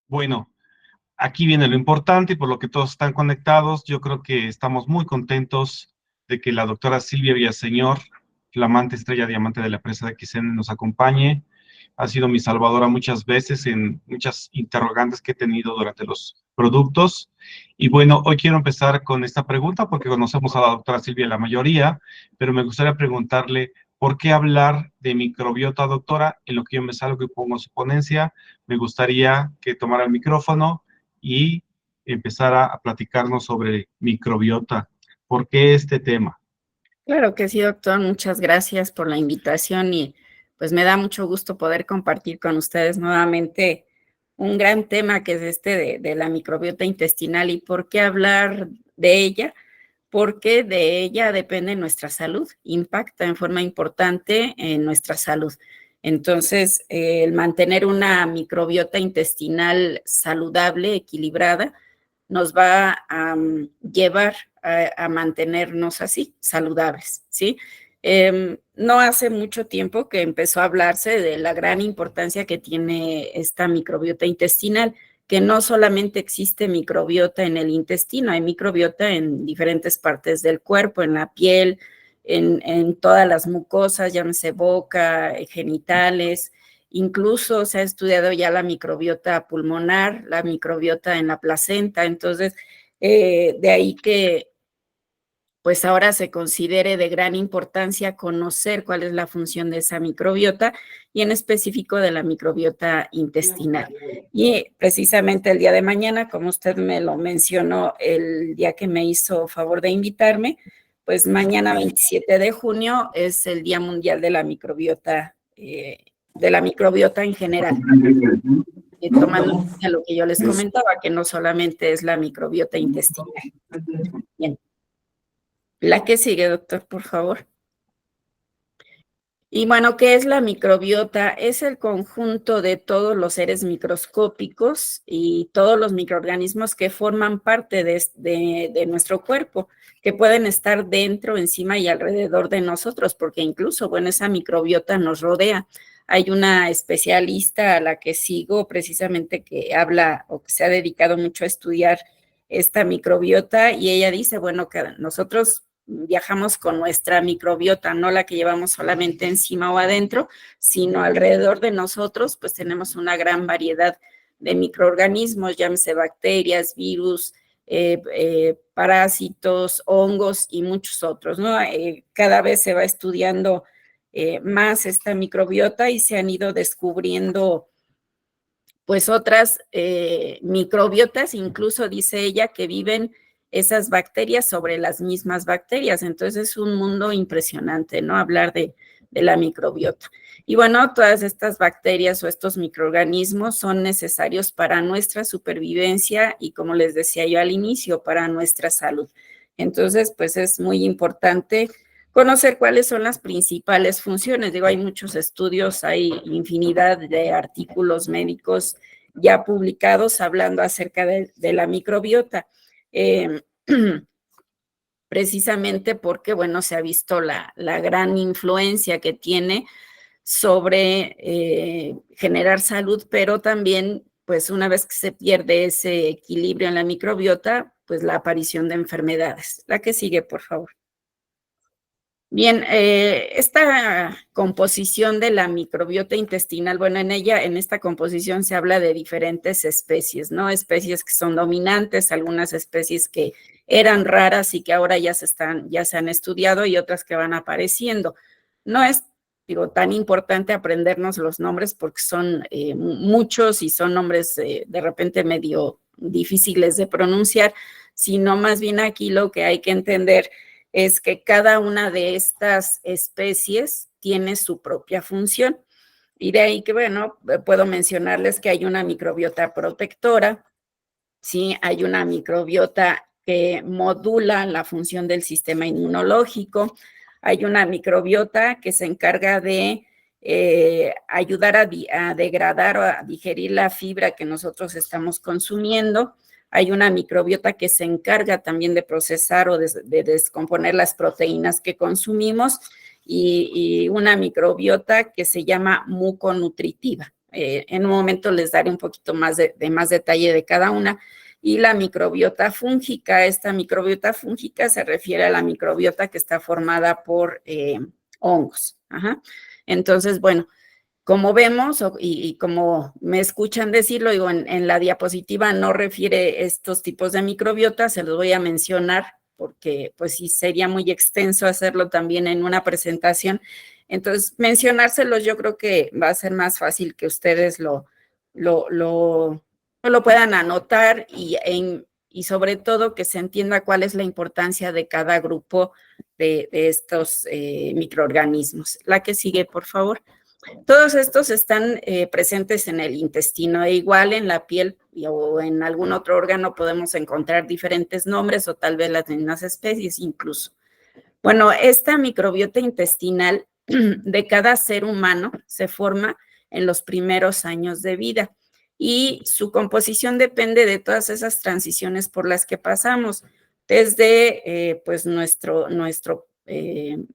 Bueno, aquí viene lo importante y por lo que todos están conectados. Yo creo que estamos muy contentos de que la doctora Silvia Villaseñor, flamante estrella diamante de la empresa de XN, nos acompañe. Ha sido mi salvadora muchas veces en muchas interrogantes que he tenido durante los productos. Y bueno, hoy quiero empezar con esta pregunta porque conocemos a la doctora Silvia la mayoría, pero me gustaría preguntarle, ¿por qué hablar de microbiota, doctora? En lo que yo me salgo y pongo su ponencia, me gustaría que tomara el micrófono y empezara a platicarnos sobre microbiota. ¿Por qué este tema? Claro que sí, doctor. Muchas gracias por la invitación y pues me da mucho gusto poder compartir con ustedes nuevamente un gran tema que es este de la microbiota intestinal y por qué hablar de ella, porque de ella depende nuestra salud, impacta en forma importante en nuestra salud. Entonces, el mantener una microbiota intestinal saludable, equilibrada, nos va a llevar a mantenernos así, saludables, ¿sí? No hace mucho tiempo que empezó a hablarse de la gran importancia que tiene esta microbiota intestinal, que no solamente existe microbiota en el intestino, hay microbiota en diferentes partes del cuerpo, en la piel, en todas las mucosas, llámese boca, genitales. Incluso se ha estudiado ya la microbiota pulmonar, la microbiota en la placenta. Entonces, de ahí que pues ahora se considere de gran importancia conocer cuál es la función de esa microbiota y en específico de la microbiota intestinal. Y precisamente el día de mañana, como usted me lo mencionó el día que me hizo favor de invitarme, pues mañana 27 de junio es el Día Mundial de la microbiota en general, tomando en cuenta lo que yo les comentaba, que no solamente es la microbiota intestinal. Bien. La que sigue, doctor, por favor. Y bueno, ¿qué es la microbiota? Es el conjunto de todos los seres microscópicos y todos los microorganismos que forman parte de nuestro cuerpo, que pueden estar dentro, encima y alrededor de nosotros, porque incluso, bueno, esa microbiota nos rodea. Hay una especialista a la que sigo precisamente que habla o que se ha dedicado mucho a estudiar esta microbiota y ella dice, bueno, que nosotros viajamos con nuestra microbiota, no la que llevamos solamente encima o adentro, sino alrededor de nosotros, pues tenemos una gran variedad de microorganismos, llámese bacterias, virus, parásitos, hongos y muchos otros, ¿no? Cada vez se va estudiando más esta microbiota y se han ido descubriendo pues otras microbiotas, incluso dice ella que viven esas bacterias sobre las mismas bacterias. Entonces es un mundo impresionante, ¿no? Hablar de la microbiota. Y bueno, todas estas bacterias o estos microorganismos son necesarios para nuestra supervivencia y, como les decía yo al inicio, para nuestra salud. Entonces, pues es muy importante conocer cuáles son las principales funciones. Digo, hay muchos estudios, hay infinidad de artículos médicos ya publicados hablando acerca de la microbiota. Precisamente porque, bueno, se ha visto la gran influencia que tiene sobre generar salud, pero también, pues una vez que se pierde ese equilibrio en la microbiota, pues la aparición de enfermedades. La que sigue, por favor. Bien, esta composición de la microbiota intestinal, bueno, en esta composición se habla de diferentes especies, ¿no? Especies que son dominantes, algunas especies que eran raras y que ahora ya se han estudiado y otras que van apareciendo. No es, digo, tan importante aprendernos los nombres porque son muchos y son nombres de repente medio difíciles de pronunciar, sino más bien aquí lo que hay que entender es que cada una de estas especies tiene su propia función. Y de ahí que, bueno, puedo mencionarles que hay una microbiota protectora, ¿sí? Hay una microbiota que modula la función del sistema inmunológico, hay una microbiota que se encarga de ayudar a degradar o a digerir la fibra que nosotros estamos consumiendo. Hay una microbiota que se encarga también de procesar o de descomponer las proteínas que consumimos y una microbiota que se llama muconutritiva. en un momento les daré un poquito más de más detalle de cada una. Y la microbiota fúngica, esta microbiota fúngica se refiere a la microbiota que está formada por hongos. Ajá. Entonces, bueno, como vemos y como me escuchan decirlo, digo, en la diapositiva no refiere estos tipos de microbiota, se los voy a mencionar porque pues sí sería muy extenso hacerlo también en una presentación. Entonces, mencionárselos yo creo que va a ser más fácil que ustedes lo puedan anotar y sobre todo que se entienda cuál es la importancia de cada grupo de estos microorganismos. La que sigue, por favor. Todos estos están presentes en el intestino e igual en la piel o en algún otro órgano podemos encontrar diferentes nombres o tal vez las mismas especies incluso. Bueno, esta microbiota intestinal de cada ser humano se forma en los primeros años de vida y su composición depende de todas esas transiciones por las que pasamos, desde pues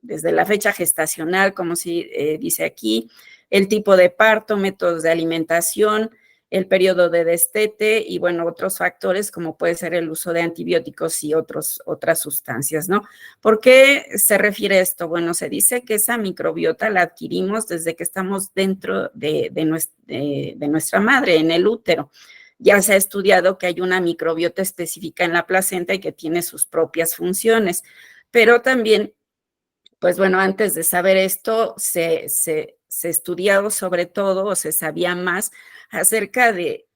desde la fecha gestacional, como se dice aquí, el tipo de parto, métodos de alimentación, el periodo de destete y, bueno, otros factores como puede ser el uso de antibióticos y otras sustancias, ¿no? ¿Por qué se refiere esto? Bueno, se dice que esa microbiota la adquirimos desde que estamos dentro de nuestra madre, en el útero. Ya se ha estudiado que hay una microbiota específica en la placenta y que tiene sus propias funciones, pero también, pues bueno, antes de saber esto, se estudiado sobre todo o se sabía más acerca de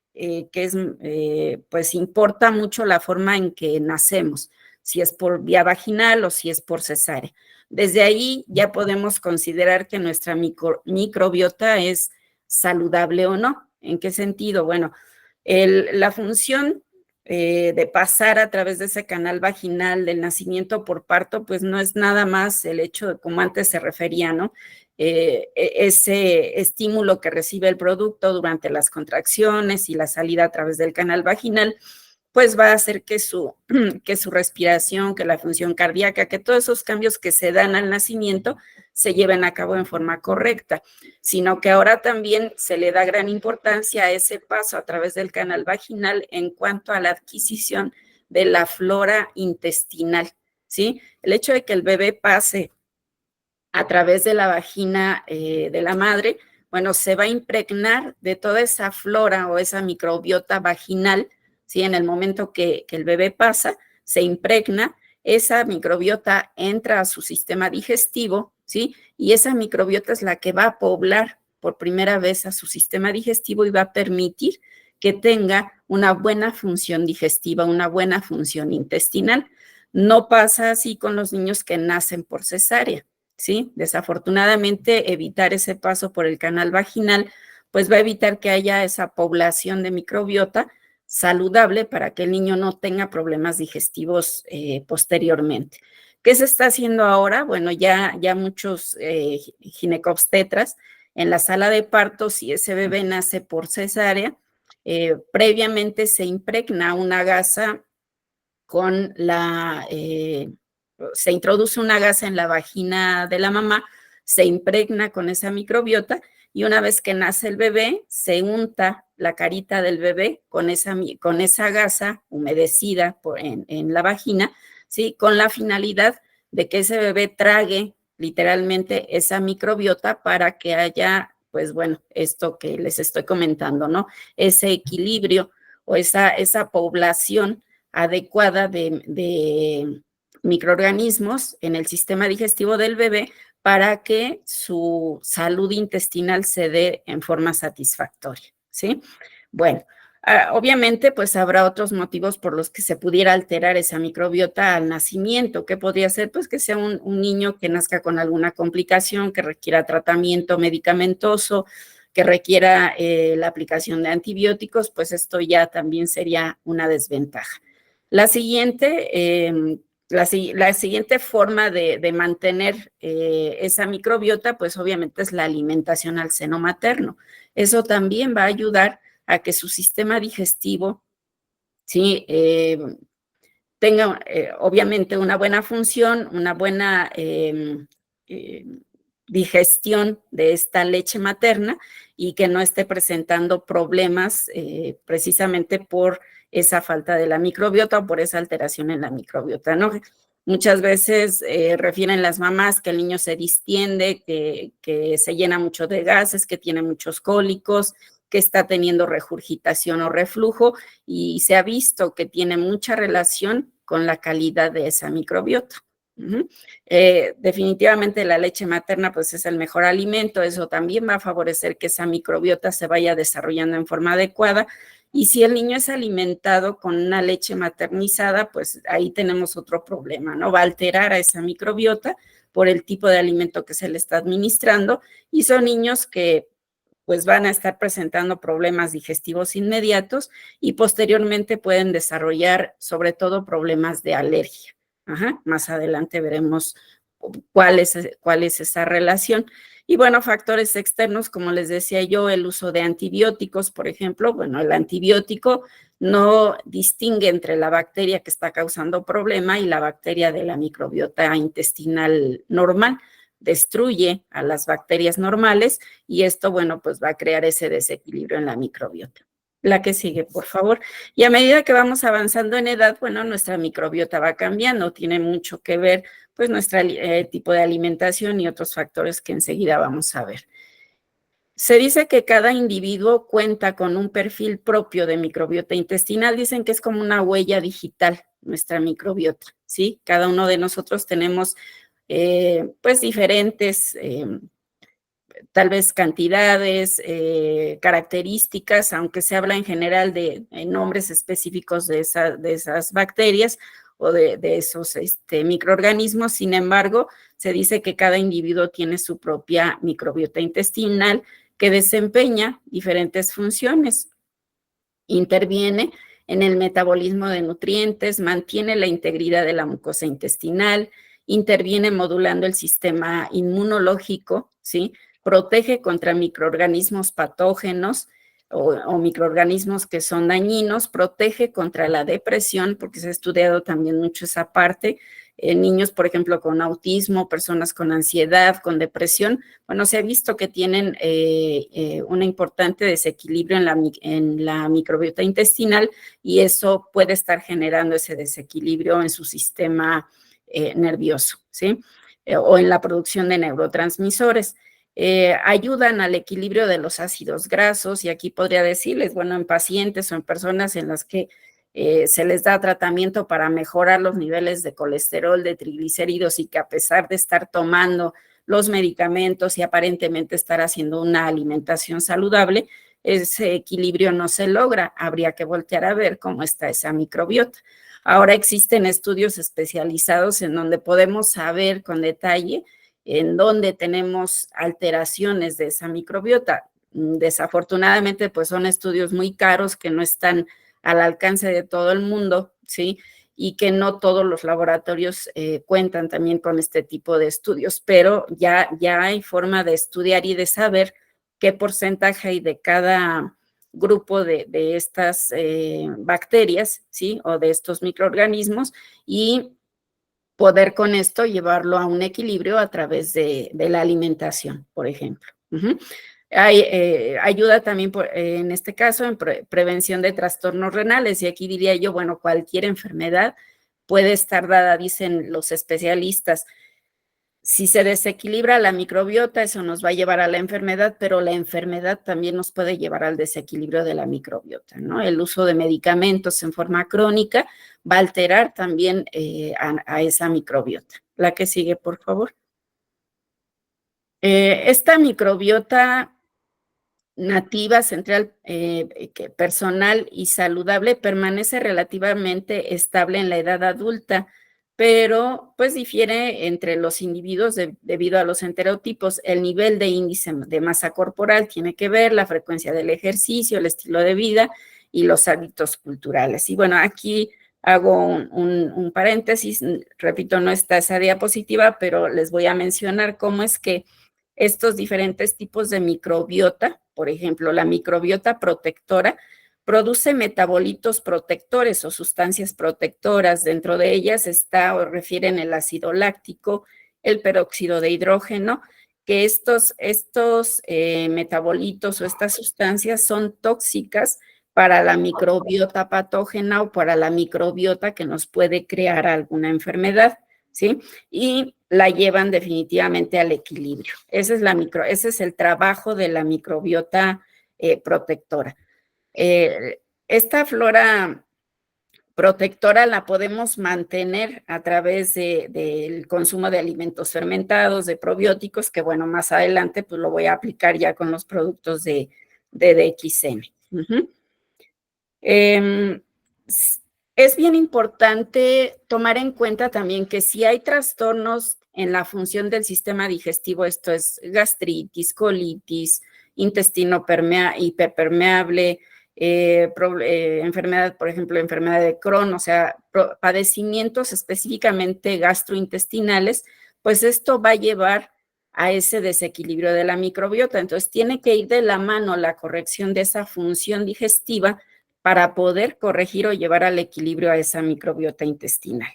pues importa mucho la forma en que nacemos, si es por vía vaginal o si es por cesárea. Desde ahí ya podemos considerar que nuestra microbiota es saludable o no. ¿En qué sentido? Bueno, la función de pasar a través de ese canal vaginal del nacimiento por parto, pues no es nada más el hecho de, como antes se refería, ¿no? Ese estímulo que recibe el producto durante las contracciones y la salida a través del canal vaginal, pues va a hacer que su respiración, que la función cardíaca, que todos esos cambios que se dan al nacimiento se lleven a cabo en forma correcta, sino que ahora también se le da gran importancia a ese paso a través del canal vaginal en cuanto a la adquisición de la flora intestinal, ¿sí? El hecho de que el bebé pase a través de la vagina de la madre, bueno, se va a impregnar de toda esa flora o esa microbiota vaginal, ¿sí? En el momento que el bebé pasa, se impregna, esa microbiota entra a su sistema digestivo, ¿sí? Y esa microbiota es la que va a poblar por primera vez a su sistema digestivo y va a permitir que tenga una buena función digestiva, una buena función intestinal. No pasa así con los niños que nacen por cesárea, ¿sí? Desafortunadamente, evitar ese paso por el canal vaginal, pues va a evitar que haya esa población de microbiota saludable para que el niño no tenga problemas digestivos posteriormente. ¿Qué se está haciendo ahora? Bueno, ya muchos ginecobstetras en la sala de parto, si ese bebé nace por cesárea, previamente se impregna una gasa con se introduce una gasa en la vagina de la mamá, se impregna con esa microbiota y una vez que nace el bebé, se unta la carita del bebé con esa gasa humedecida en la vagina, ¿sí? Con la finalidad de que ese bebé trague literalmente esa microbiota para que haya, pues bueno, esto que les estoy comentando, ¿no? Ese equilibrio o esa población adecuada de microorganismos en el sistema digestivo del bebé para que su salud intestinal se dé en forma satisfactoria, ¿sí? Bueno, obviamente, pues habrá otros motivos por los que se pudiera alterar esa microbiota al nacimiento. ¿Qué podría ser? Pues que sea un niño que nazca con alguna complicación, que requiera tratamiento medicamentoso, que requiera la aplicación de antibióticos, pues esto ya también sería una desventaja. La siguiente forma de mantener esa microbiota, pues obviamente es la alimentación al seno materno. Eso también va a ayudar a que su sistema digestivo, ¿sí? Tenga obviamente una buena función, una buena digestión de esta leche materna y que no esté presentando problemas precisamente por esa falta de la microbiota o por esa alteración en la microbiota, ¿no? Muchas veces refieren las mamás que el niño se distiende, que se llena mucho de gases, que tiene muchos cólicos, que está teniendo regurgitación o reflujo, y se ha visto que tiene mucha relación con la calidad de esa microbiota. Definitivamente la leche materna pues es el mejor alimento, eso también va a favorecer que esa microbiota se vaya desarrollando en forma adecuada, y si el niño es alimentado con una leche maternizada, pues ahí tenemos otro problema, ¿no? Va a alterar a esa microbiota por el tipo de alimento que se le está administrando, y son niños que pues van a estar presentando problemas digestivos inmediatos y posteriormente pueden desarrollar sobre todo problemas de alergia. Más adelante veremos cuál es esa relación. Y bueno, factores externos, como les decía yo, el uso de antibióticos, por ejemplo. Bueno, el antibiótico no distingue entre la bacteria que está causando problema y la bacteria de la microbiota intestinal normal. Destruye a las bacterias normales y esto, bueno, pues va a crear ese desequilibrio en la microbiota. La que sigue, por favor. Y a medida que vamos avanzando en edad, bueno, nuestra microbiota va cambiando, tiene mucho que ver, pues, nuestro tipo de alimentación y otros factores que enseguida vamos a ver. Se dice que cada individuo cuenta con un perfil propio de microbiota intestinal. Dicen que es como una huella digital, nuestra microbiota, ¿sí? Cada uno de nosotros tenemos, pues, diferentes tal vez cantidades, características, aunque se habla en general de nombres específicos de esas bacterias o de esos microorganismos. Sin embargo, se dice que cada individuo tiene su propia microbiota intestinal que desempeña diferentes funciones. Interviene en el metabolismo de nutrientes, mantiene la integridad de la mucosa intestinal, interviene modulando el sistema inmunológico, ¿sí? Protege contra microorganismos patógenos o microorganismos que son dañinos, protege contra la depresión, porque se ha estudiado también mucho esa parte, niños, por ejemplo, con autismo, personas con ansiedad, con depresión, bueno, se ha visto que tienen un importante desequilibrio en la microbiota intestinal y eso puede estar generando ese desequilibrio en su sistema nervioso, ¿sí? O en la producción de neurotransmisores. Ayudan al equilibrio de los ácidos grasos y aquí podría decirles, bueno, en pacientes o en personas en las que se les da tratamiento para mejorar los niveles de colesterol, de triglicéridos y que a pesar de estar tomando los medicamentos y aparentemente estar haciendo una alimentación saludable, ese equilibrio no se logra. Habría que voltear a ver cómo está esa microbiota. Ahora existen estudios especializados en donde podemos saber con detalle en donde tenemos alteraciones de esa microbiota. Desafortunadamente, pues son estudios muy caros que no están al alcance de todo el mundo, ¿sí? Y que no todos los laboratorios cuentan también con este tipo de estudios, pero ya hay forma de estudiar y de saber qué porcentaje hay de cada grupo de estas bacterias, ¿sí? O de estos microorganismos y poder con esto llevarlo a un equilibrio a través de la alimentación, por ejemplo. Ayuda también, en este caso, en prevención de trastornos renales. Y aquí diría yo, bueno, cualquier enfermedad puede estar dada, dicen los especialistas. Si se desequilibra la microbiota, eso nos va a llevar a la enfermedad, pero la enfermedad también nos puede llevar al desequilibrio de la microbiota, ¿no? El uso de medicamentos en forma crónica va a alterar también a esa microbiota. La que sigue, por favor. Esta microbiota nativa, central, personal y saludable permanece relativamente estable en la edad adulta, pero pues difiere entre los individuos debido a los enterotipos. El nivel de índice de masa corporal tiene que ver, la frecuencia del ejercicio, el estilo de vida y los hábitos culturales. Y bueno, aquí hago un paréntesis, repito, no está esa diapositiva, pero les voy a mencionar cómo es que estos diferentes tipos de microbiota, por ejemplo, la microbiota protectora, produce metabolitos protectores o sustancias protectoras. Dentro de ellas está o refieren el ácido láctico, el peróxido de hidrógeno que estos metabolitos o estas sustancias son tóxicas para la microbiota patógena o para la microbiota que nos puede crear alguna enfermedad, ¿sí? Y la llevan definitivamente al equilibrio. Ese es el trabajo de la microbiota protectora. Esta flora protectora la podemos mantener a través del consumo de alimentos fermentados, de probióticos, que bueno, más adelante pues lo voy a aplicar ya con los productos de DXN. Es bien importante tomar en cuenta también que si hay trastornos en la función del sistema digestivo, esto es gastritis, colitis, intestino hiperpermeable, enfermedad, por ejemplo, enfermedad de Crohn, o sea, padecimientos específicamente gastrointestinales, pues esto va a llevar a ese desequilibrio de la microbiota. Entonces, tiene que ir de la mano la corrección de esa función digestiva para poder corregir o llevar al equilibrio a esa microbiota intestinal.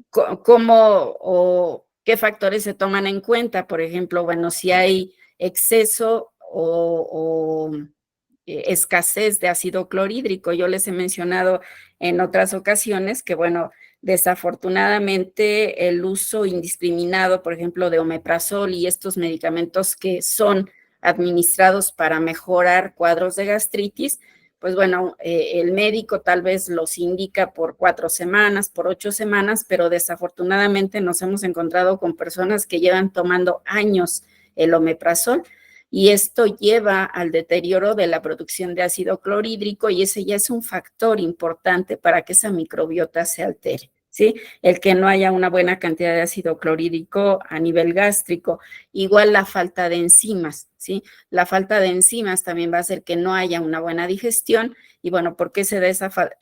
¿Cómo o qué factores se toman en cuenta? Por ejemplo, bueno, si hay exceso o escasez de ácido clorhídrico. Yo les he mencionado en otras ocasiones que, bueno, desafortunadamente el uso indiscriminado, por ejemplo, de omeprazol y estos medicamentos que son administrados para mejorar cuadros de gastritis, pues bueno, el médico tal vez los indica por 4 semanas, por 8 semanas, pero desafortunadamente nos hemos encontrado con personas que llevan tomando años el omeprazol y esto lleva al deterioro de la producción de ácido clorhídrico y ese ya es un factor importante para que esa microbiota se altere. ¿Sí? El que no haya una buena cantidad de ácido clorhídrico a nivel gástrico, igual la falta de enzimas, ¿sí? La falta de enzimas también va a hacer que no haya una buena digestión y bueno, ¿por qué se da esa falta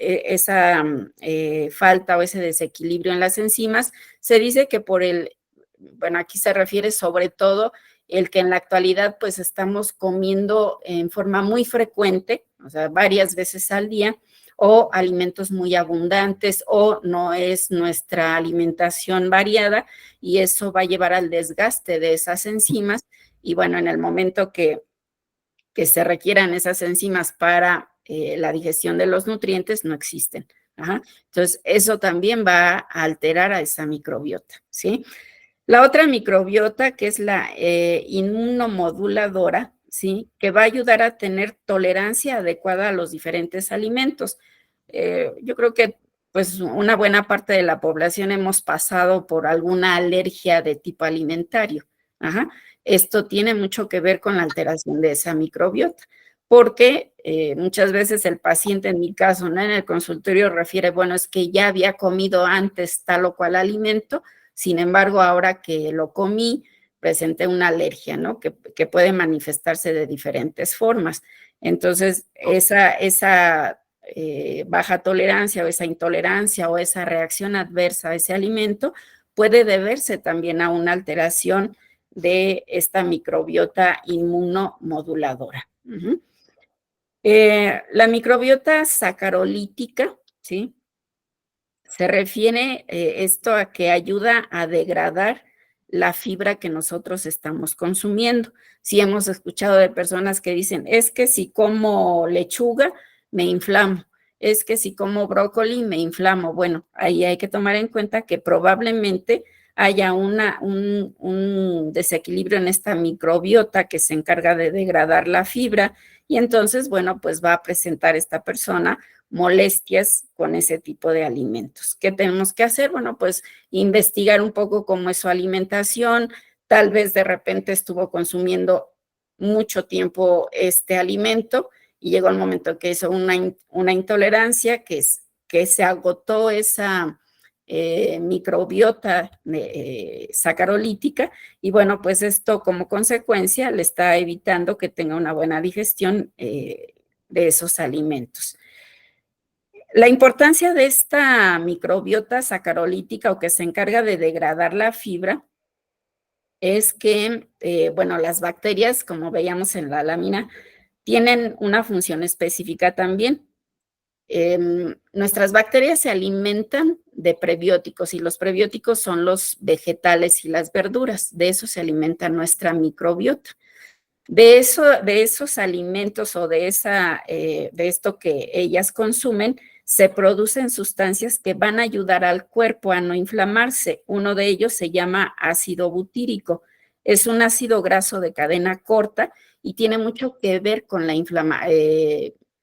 o ese desequilibrio en las enzimas? Se dice que bueno, aquí se refiere sobre todo el que en la actualidad pues estamos comiendo en forma muy frecuente, o sea, varias veces al día, o alimentos muy abundantes o no es nuestra alimentación variada y eso va a llevar al desgaste de esas enzimas y bueno, en el momento que se requieran esas enzimas para la digestión de los nutrientes no existen. Ajá. Entonces, eso también va a alterar a esa microbiota, ¿sí? La otra microbiota, que es la inmunomoduladora, ¿sí? Que va a ayudar a tener tolerancia adecuada a los diferentes alimentos. Yo creo que pues una buena parte de la población hemos pasado por alguna alergia de tipo alimentario. Ajá. Esto tiene mucho que ver con la alteración de esa microbiota, porque muchas veces el paciente, en mi caso, ¿no? En el consultorio refiere, bueno, es que ya había comido antes tal o cual alimento, sin embargo, ahora que lo comí, presenté una alergia, ¿no? Que puede manifestarse de diferentes formas. Entonces, esa baja tolerancia o esa intolerancia o esa reacción adversa a ese alimento puede deberse también a una alteración de esta microbiota inmunomoduladora. La microbiota sacarolítica, ¿sí? Se refiere esto a que ayuda a degradar la fibra que nosotros estamos consumiendo. Si hemos escuchado de personas que dicen, es que si como lechuga, me inflamo. Es que si como brócoli, me inflamo. Bueno, ahí hay que tomar en cuenta que probablemente haya un desequilibrio en esta microbiota que se encarga de degradar la fibra y entonces, bueno, pues va a presentar esta persona molestias con ese tipo de alimentos. ¿Qué tenemos que hacer? Bueno, pues investigar un poco cómo es su alimentación, tal vez de repente estuvo consumiendo mucho tiempo este alimento y llegó el momento que hizo una intolerancia, que se agotó esa microbiota sacarolítica y bueno, pues esto como consecuencia le está evitando que tenga una buena digestión de esos alimentos. La importancia de esta microbiota sacarolítica o que se encarga de degradar la fibra es que, bueno, las bacterias, como veíamos en la lámina, tienen una función específica también. Nuestras bacterias se alimentan de prebióticos y los prebióticos son los vegetales y las verduras. De eso se alimenta nuestra microbiota. De esos alimentos o de esto que ellas consumen, se producen sustancias que van a ayudar al cuerpo a no inflamarse. Uno de ellos se llama ácido butírico. Es un ácido graso de cadena corta y tiene mucho que ver con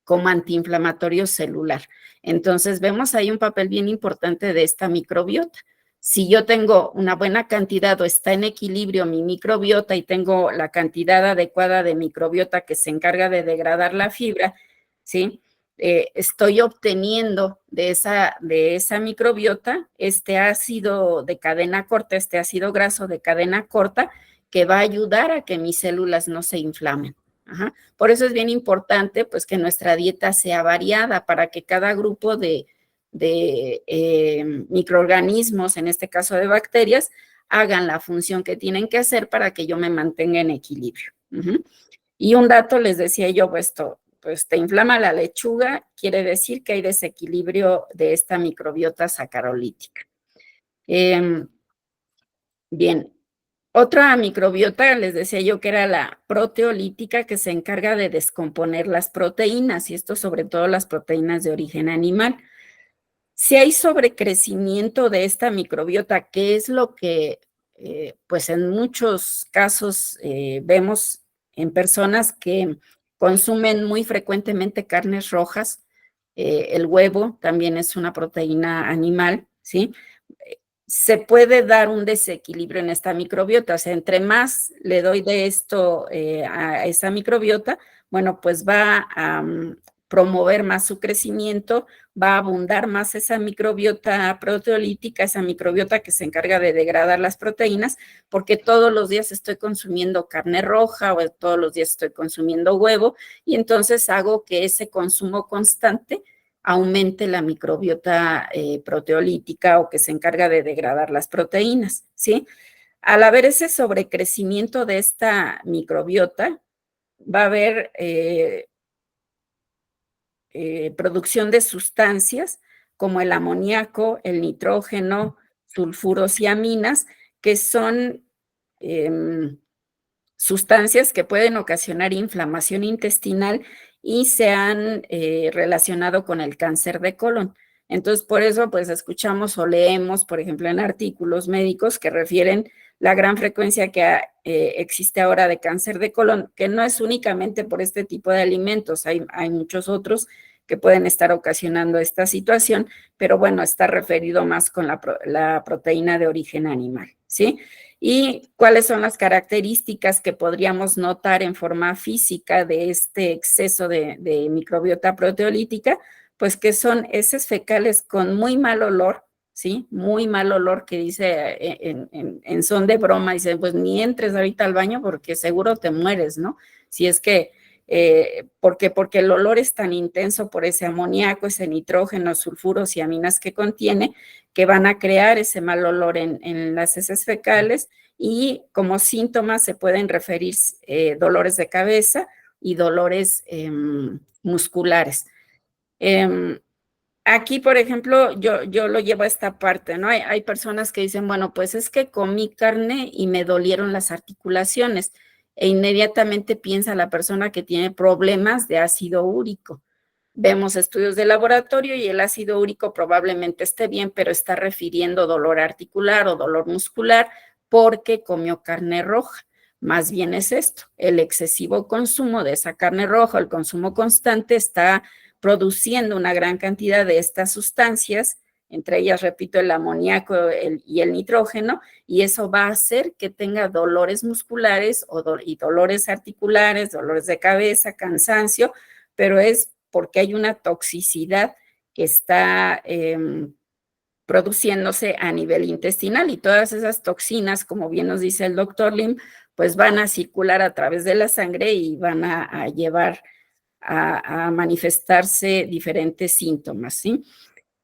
como antiinflamatorio celular. Entonces, vemos ahí un papel bien importante de esta microbiota. Si yo tengo una buena cantidad o está en equilibrio mi microbiota y tengo la cantidad adecuada de microbiota que se encarga de degradar la fibra, ¿sí? Estoy obteniendo de esa microbiota este ácido de cadena corta, este ácido graso de cadena corta, que va a ayudar a que mis células no se inflamen. Ajá. Por eso es bien importante, pues, que nuestra dieta sea variada para que cada grupo de microorganismos, en este caso de bacterias, hagan la función que tienen que hacer para que yo me mantenga en equilibrio. Y un dato, les decía yo, pues te inflama la lechuga, quiere decir que hay desequilibrio de esta microbiota sacarolítica. Bien, otra microbiota, les decía yo que era la proteolítica, que se encarga de descomponer las proteínas, y esto sobre todo las proteínas de origen animal. Si hay sobrecrecimiento de esta microbiota, que es lo que pues en muchos casos vemos en personas que consumen muy frecuentemente carnes rojas, el huevo también es una proteína animal, ¿sí? Se puede dar un desequilibrio en esta microbiota, o sea, entre más le doy de esto a esa microbiota, bueno, pues va a promover más su crecimiento, va a abundar más esa microbiota proteolítica, esa microbiota que se encarga de degradar las proteínas, porque todos los días estoy consumiendo carne roja o todos los días estoy consumiendo huevo, y entonces hago que ese consumo constante aumente la microbiota proteolítica o que se encarga de degradar las proteínas, ¿sí? Al haber ese sobrecrecimiento de esta microbiota, va a haber producción de sustancias como el amoníaco, el nitrógeno, sulfuros y aminas, que son sustancias que pueden ocasionar inflamación intestinal y se han relacionado con el cáncer de colon. Entonces, por eso, pues, escuchamos o leemos, por ejemplo, en artículos médicos que refieren la gran frecuencia que existe ahora de cáncer de colon, que no es únicamente por este tipo de alimentos, hay muchos otros que pueden estar ocasionando esta situación, pero bueno, está referido más con la proteína de origen animal, ¿sí? ¿Y cuáles son las características que podríamos notar en forma física de este exceso de microbiota proteolítica? Pues que son heces fecales con muy mal olor, ¿sí? Muy mal olor, que dice en son de broma, dice, pues ni entres ahorita al baño porque seguro te mueres, ¿no? Si es que, porque el olor es tan intenso por ese amoníaco, ese nitrógeno, sulfuros y aminas que contiene, que van a crear ese mal olor en las heces fecales, y como síntomas se pueden referir dolores de cabeza y dolores musculares. Aquí, por ejemplo, yo lo llevo a esta parte, ¿no? Hay personas que dicen, bueno, pues es que comí carne y me dolieron las articulaciones, e inmediatamente piensa la persona que tiene problemas de ácido úrico. Vemos estudios de laboratorio y el ácido úrico probablemente esté bien, pero está refiriendo dolor articular o dolor muscular porque comió carne roja. Más bien es esto, el excesivo consumo de esa carne roja, el consumo constante está produciendo una gran cantidad de estas sustancias, entre ellas, repito, el amoníaco y el nitrógeno, y eso va a hacer que tenga dolores musculares y dolores articulares, dolores de cabeza, cansancio, pero es porque hay una toxicidad que está produciéndose a nivel intestinal, y todas esas toxinas, como bien nos dice el doctor Lim, pues van a circular a través de la sangre y van a llevar a manifestarse diferentes síntomas, ¿sí?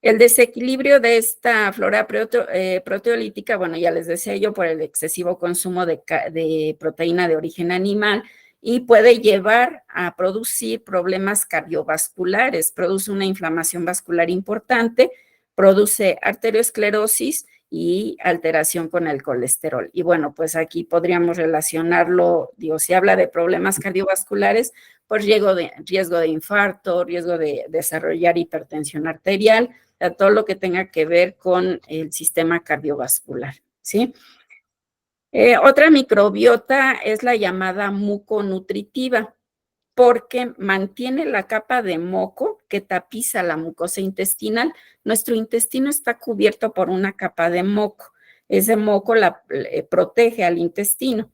El desequilibrio de esta flora proteolítica, bueno, ya les decía yo, por el excesivo consumo de proteína de origen animal y puede llevar a producir problemas cardiovasculares, produce una inflamación vascular importante, produce arteriosclerosis y alteración con el colesterol. Y bueno, pues aquí podríamos relacionarlo, digo, si habla de problemas cardiovasculares, pues riesgo de infarto, riesgo de desarrollar hipertensión arterial, todo lo que tenga que ver con el sistema cardiovascular, ¿sí? Otra microbiota es la llamada muconutritiva, porque mantiene la capa de moco que tapiza la mucosa intestinal. Nuestro intestino está cubierto por una capa de moco. Ese moco protege al intestino.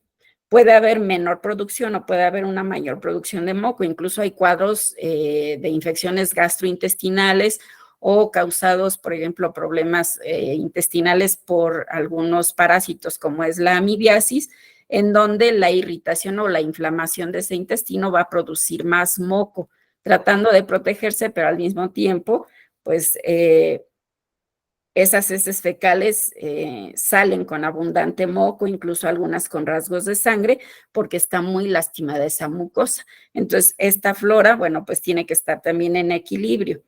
Puede haber menor producción o puede haber una mayor producción de moco. Incluso hay cuadros de infecciones gastrointestinales o causados, por ejemplo, problemas intestinales por algunos parásitos como es la amibiasis, en donde la irritación o la inflamación de ese intestino va a producir más moco, tratando de protegerse, pero al mismo tiempo, pues esas heces fecales salen con abundante moco, incluso algunas con rasgos de sangre, porque está muy lastimada esa mucosa. Entonces, esta flora, bueno, pues tiene que estar también en equilibrio.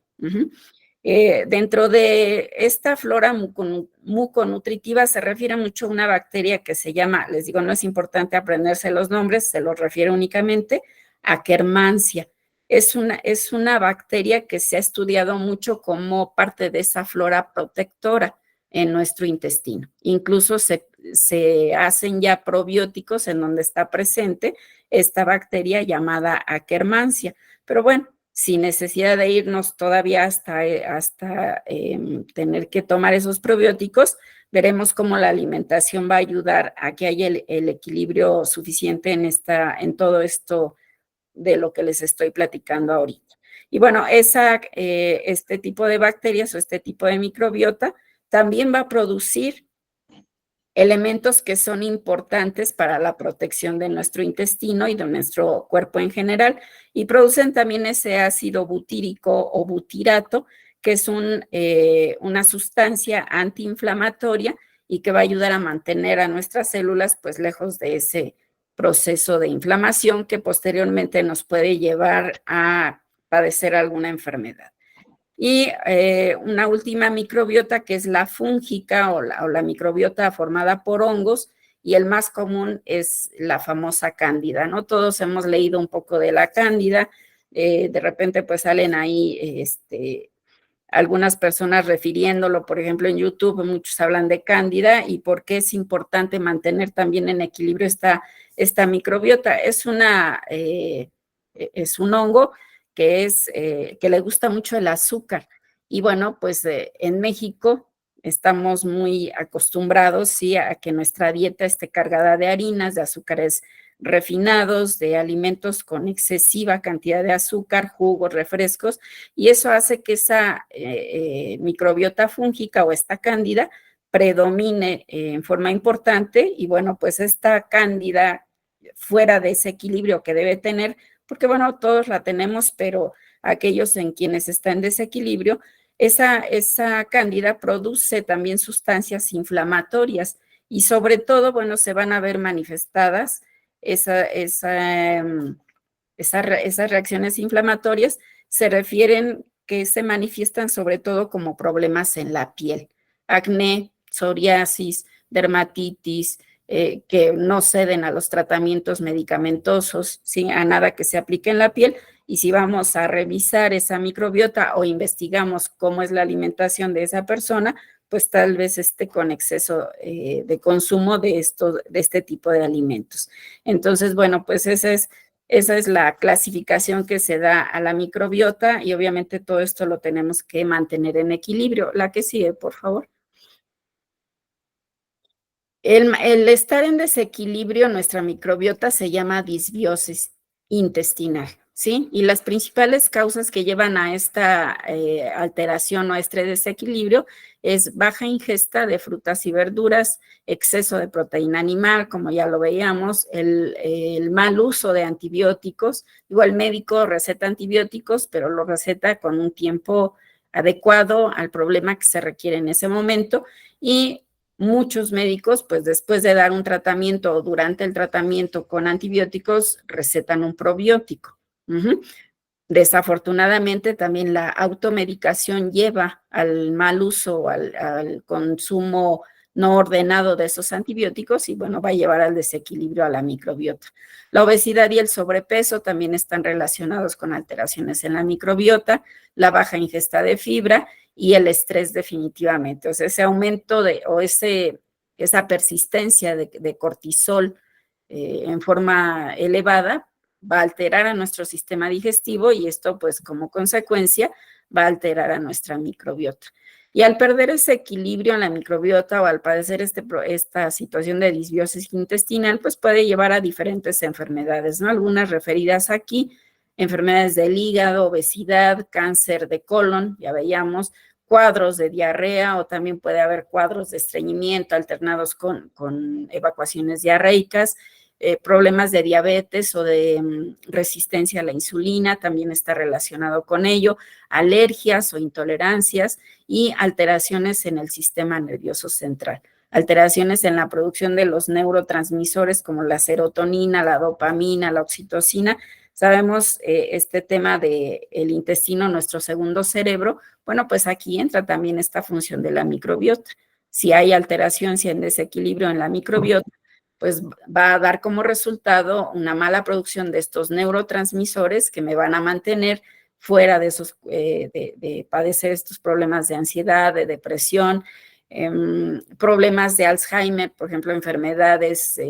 Dentro de esta flora muconutritiva se refiere mucho a una bacteria que se llama, les digo, no es importante aprenderse los nombres, se los refiere únicamente a Akkermansia. Es una bacteria que se ha estudiado mucho como parte de esa flora protectora en nuestro intestino. Incluso se hacen ya probióticos en donde está presente esta bacteria llamada Akkermansia. Pero bueno, sin necesidad de irnos todavía hasta tener que tomar esos probióticos, veremos cómo la alimentación va a ayudar a que haya el equilibrio suficiente en todo esto de lo que les estoy platicando ahorita. Y bueno, este tipo de bacterias o este tipo de microbiota también va a producir elementos que son importantes para la protección de nuestro intestino y de nuestro cuerpo en general, y producen también ese ácido butírico o butirato, que es una sustancia antiinflamatoria y que va a ayudar a mantener a nuestras células pues lejos de ese proceso de inflamación que posteriormente nos puede llevar a padecer alguna enfermedad. Y una última microbiota que es la fúngica o la microbiota formada por hongos, y el más común es la famosa cándida, ¿no? Todos hemos leído un poco de la cándida, de repente pues salen ahí algunas personas refiriéndolo, por ejemplo en YouTube muchos hablan de cándida y por qué es importante mantener también en equilibrio esta microbiota. Es un hongo que le gusta mucho el azúcar. Y bueno, pues en México estamos muy acostumbrados, sí, a que nuestra dieta esté cargada de harinas, de azúcares refinados, de alimentos con excesiva cantidad de azúcar, jugos, refrescos, y eso hace que esa microbiota fúngica o esta cándida predomine en forma importante. Y bueno, pues esta cándida fuera de ese equilibrio que debe tener, porque bueno, todos la tenemos, pero aquellos en quienes está en desequilibrio, esa cándida produce también sustancias inflamatorias y sobre todo, bueno, se van a ver manifestadas esas reacciones inflamatorias, se refieren que se manifiestan sobre todo como problemas en la piel, acné, psoriasis, dermatitis, que no ceden a los tratamientos medicamentosos, ¿sí? A nada que se aplique en la piel. Y si vamos a revisar esa microbiota o investigamos cómo es la alimentación de esa persona, pues tal vez esté con exceso de consumo de este tipo de alimentos. Entonces, bueno, pues esa es la clasificación que se da a la microbiota, y obviamente todo esto lo tenemos que mantener en equilibrio. La que sigue, por favor. El estar en desequilibrio, nuestra microbiota se llama disbiosis intestinal, ¿sí? Y las principales causas que llevan a esta alteración o a este desequilibrio es baja ingesta de frutas y verduras, exceso de proteína animal, como ya lo veíamos, el mal uso de antibióticos. Igual el médico receta antibióticos, pero lo receta con un tiempo adecuado al problema que se requiere en ese momento, y muchos médicos, pues después de dar un tratamiento o durante el tratamiento con antibióticos, recetan un probiótico. Desafortunadamente, también la automedicación lleva al mal uso, al consumo no ordenado de esos antibióticos y, bueno, va a llevar al desequilibrio a la microbiota. La obesidad y el sobrepeso también están relacionados con alteraciones en la microbiota, la baja ingesta de fibra y el estrés definitivamente. O sea, ese aumento esa persistencia de cortisol en forma elevada va a alterar a nuestro sistema digestivo y esto, pues, como consecuencia, va a alterar a nuestra microbiota. Y al perder ese equilibrio en la microbiota o al padecer esta situación de disbiosis intestinal, pues puede llevar a diferentes enfermedades, ¿no? Algunas referidas aquí, enfermedades del hígado, obesidad, cáncer de colon, ya veíamos, cuadros de diarrea o también puede haber cuadros de estreñimiento alternados con evacuaciones diarreicas, problemas de diabetes o de resistencia a la insulina, también está relacionado con ello, alergias o intolerancias y alteraciones en el sistema nervioso central, alteraciones en la producción de los neurotransmisores como la serotonina, la dopamina, la oxitocina. Sabemos este tema del intestino, nuestro segundo cerebro, bueno, pues aquí entra también esta función de la microbiota. Si hay alteración, si hay desequilibrio en la microbiota, pues va a dar como resultado una mala producción de estos neurotransmisores que me van a mantener fuera de esos, de padecer estos problemas de ansiedad, de depresión, problemas de Alzheimer, por ejemplo, enfermedades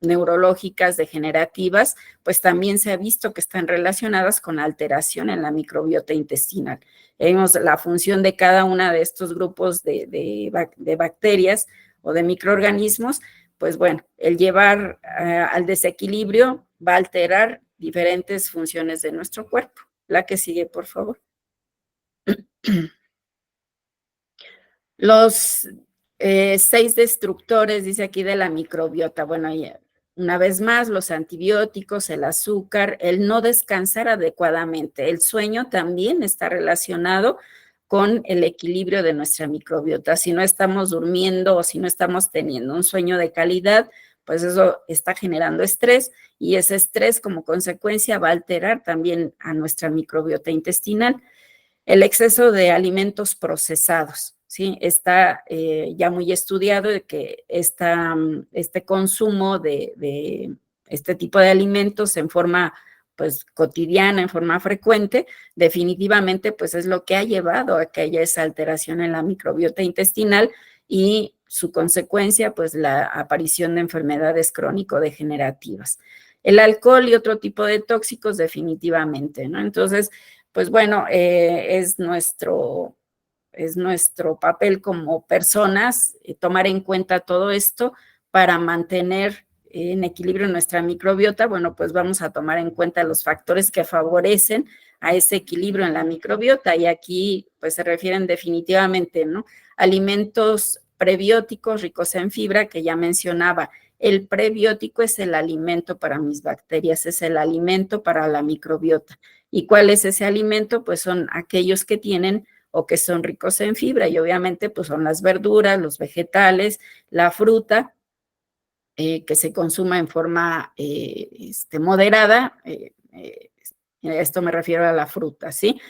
neurológicas degenerativas, pues también se ha visto que están relacionadas con alteración en la microbiota intestinal. Vemos la función de cada una de estos grupos de bacterias o de microorganismos, pues bueno, el llevar al desequilibrio va a alterar diferentes funciones de nuestro cuerpo. La que sigue, por favor. Los 6 destructores, dice aquí, de la microbiota. Bueno, una vez más, los antibióticos, el azúcar, el no descansar adecuadamente. El sueño también está relacionado con el equilibrio de nuestra microbiota. Si no estamos durmiendo o si no estamos teniendo un sueño de calidad, pues eso está generando estrés y ese estrés como consecuencia va a alterar también a nuestra microbiota intestinal. El exceso de alimentos procesados, ¿sí? Está ya muy estudiado de que este consumo de este tipo de alimentos en forma pues cotidiana, en forma frecuente, definitivamente pues es lo que ha llevado a que haya esa alteración en la microbiota intestinal y su consecuencia pues la aparición de enfermedades crónico-degenerativas. El alcohol y otro tipo de tóxicos definitivamente, ¿no? Entonces, pues bueno, es nuestro papel como personas tomar en cuenta todo esto para mantener en equilibrio nuestra microbiota. Bueno, pues vamos a tomar en cuenta los factores que favorecen a ese equilibrio en la microbiota y aquí pues se refieren definitivamente, ¿no? Alimentos prebióticos ricos en fibra que ya mencionaba. El prebiótico es el alimento para mis bacterias, es el alimento para la microbiota. ¿Y cuál es ese alimento? Pues son aquellos que tienen o que son ricos en fibra y obviamente pues son las verduras, los vegetales, la fruta, que se consuma en forma moderada, esto me refiero a la fruta, ¿sí?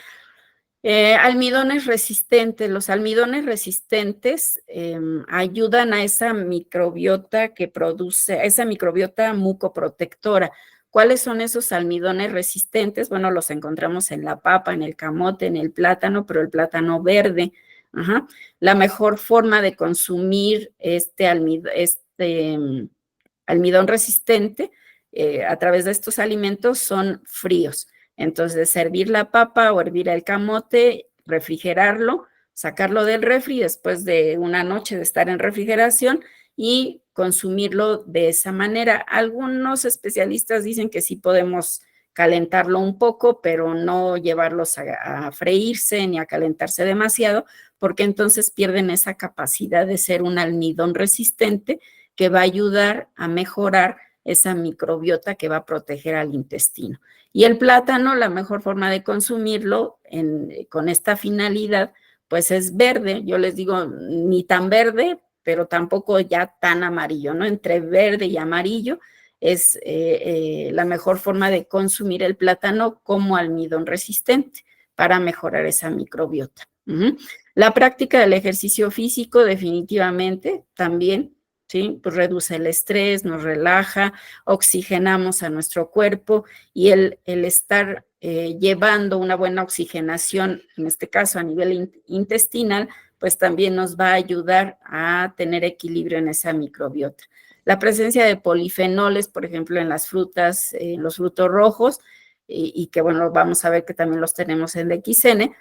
Almidones resistentes. Los almidones resistentes ayudan a esa microbiota que produce, a esa microbiota mucoprotectora. ¿Cuáles son esos almidones resistentes? Bueno, los encontramos en la papa, en el camote, en el plátano, pero el plátano verde. Ajá. La mejor forma de consumir este almidón resistente a través de estos alimentos son fríos. Entonces, servir la papa o hervir el camote, refrigerarlo, sacarlo del refri después de una noche de estar en refrigeración y consumirlo de esa manera. Algunos especialistas dicen que sí podemos calentarlo un poco, pero no llevarlos a freírse ni a calentarse demasiado, porque entonces pierden esa capacidad de ser un almidón resistente que va a ayudar a mejorar esa microbiota que va a proteger al intestino. Y el plátano, la mejor forma de consumirlo con esta finalidad, pues es verde. Yo les digo, ni tan verde pero tampoco ya tan amarillo, ¿no? Entre verde y amarillo es la mejor forma de consumir el plátano como almidón resistente para mejorar esa microbiota. La práctica del ejercicio físico definitivamente también, ¿sí? Pues reduce el estrés, nos relaja, oxigenamos a nuestro cuerpo y el estar llevando una buena oxigenación, en este caso a nivel intestinal, pues también nos va a ayudar a tener equilibrio en esa microbiota. La presencia de polifenoles, por ejemplo, en las frutas, en los frutos rojos, y que bueno, vamos a ver que también los tenemos en DXN,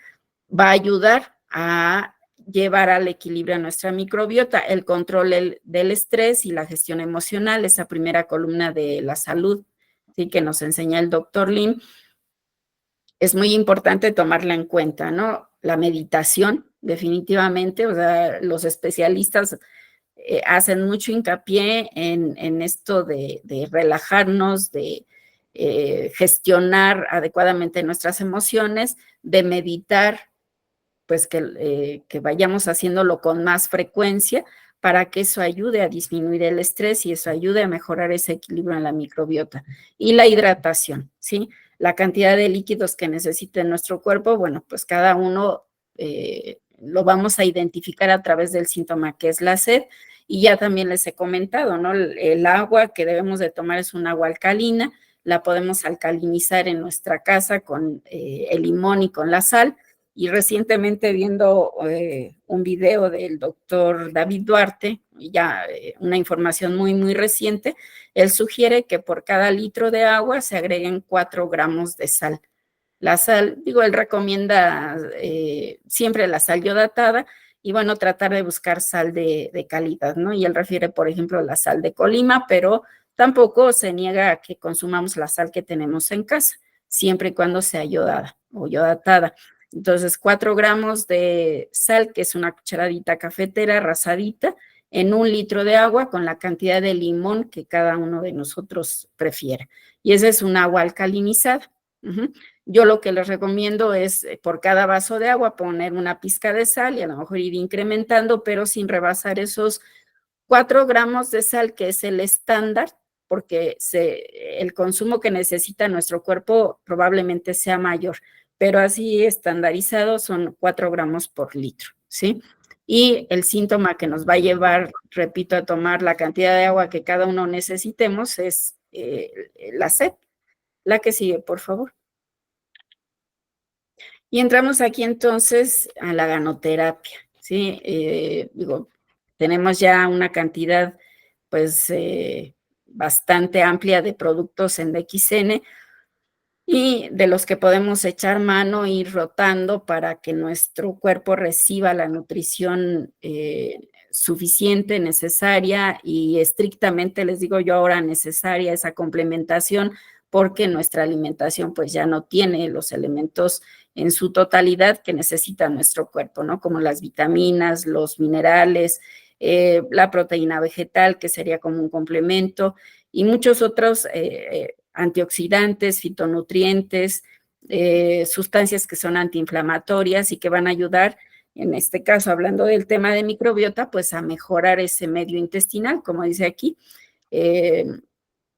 va a ayudar a llevar al equilibrio a nuestra microbiota, el control del estrés y la gestión emocional, esa primera columna de la salud, ¿sí? Que nos enseña el doctor Lim. Es muy importante tomarla en cuenta, ¿no? La meditación, definitivamente, o sea, los especialistas hacen mucho hincapié en esto de relajarnos, de gestionar adecuadamente nuestras emociones, de meditar, pues que vayamos haciéndolo con más frecuencia para que eso ayude a disminuir el estrés y eso ayude a mejorar ese equilibrio en la microbiota. Y la hidratación, ¿sí? La cantidad de líquidos que necesita nuestro cuerpo, bueno, pues cada uno lo vamos a identificar a través del síntoma que es la sed. Y ya también les he comentado, ¿no? El agua que debemos de tomar es un agua alcalina, la podemos alcalinizar en nuestra casa con el limón y con la sal. Y recientemente viendo un video del doctor David Duarte, ya una información muy, muy reciente, él sugiere que por cada litro de agua se agreguen 4 gramos de sal. La sal, digo, él recomienda siempre la sal iodatada y bueno, tratar de buscar sal de calidad, ¿no? Y él refiere, por ejemplo, a la sal de Colima, pero tampoco se niega a que consumamos la sal que tenemos en casa, siempre y cuando sea iodada o iodatada. Entonces, 4 gramos de sal, que es una cucharadita cafetera rasadita, en 1 litro de agua con la cantidad de limón que cada uno de nosotros prefiera. Y esa es un agua alcalinizada. Yo lo que les recomiendo es por cada vaso de agua poner una pizca de sal y a lo mejor ir incrementando, pero sin rebasar esos 4 gramos de sal, que es el estándar, porque el consumo que necesita nuestro cuerpo probablemente sea mayor, pero así estandarizado son 4 gramos por litro, ¿sí? Y el síntoma que nos va a llevar, repito, a tomar la cantidad de agua que cada uno necesitemos es la sed. La que sigue, por favor. Y entramos aquí entonces a la ganoterapia, ¿sí? Digo, tenemos ya una cantidad, pues, bastante amplia de productos en DXN y de los que podemos echar mano e ir rotando para que nuestro cuerpo reciba la nutrición suficiente, necesaria y estrictamente, les digo yo ahora, necesaria esa complementación, porque nuestra alimentación pues ya no tiene los elementos en su totalidad que necesita nuestro cuerpo, ¿no? Como las vitaminas, los minerales, la proteína vegetal, que sería como un complemento, y muchos otros antioxidantes, fitonutrientes, sustancias que son antiinflamatorias y que van a ayudar, en este caso, hablando del tema de microbiota, pues a mejorar ese medio intestinal, como dice aquí.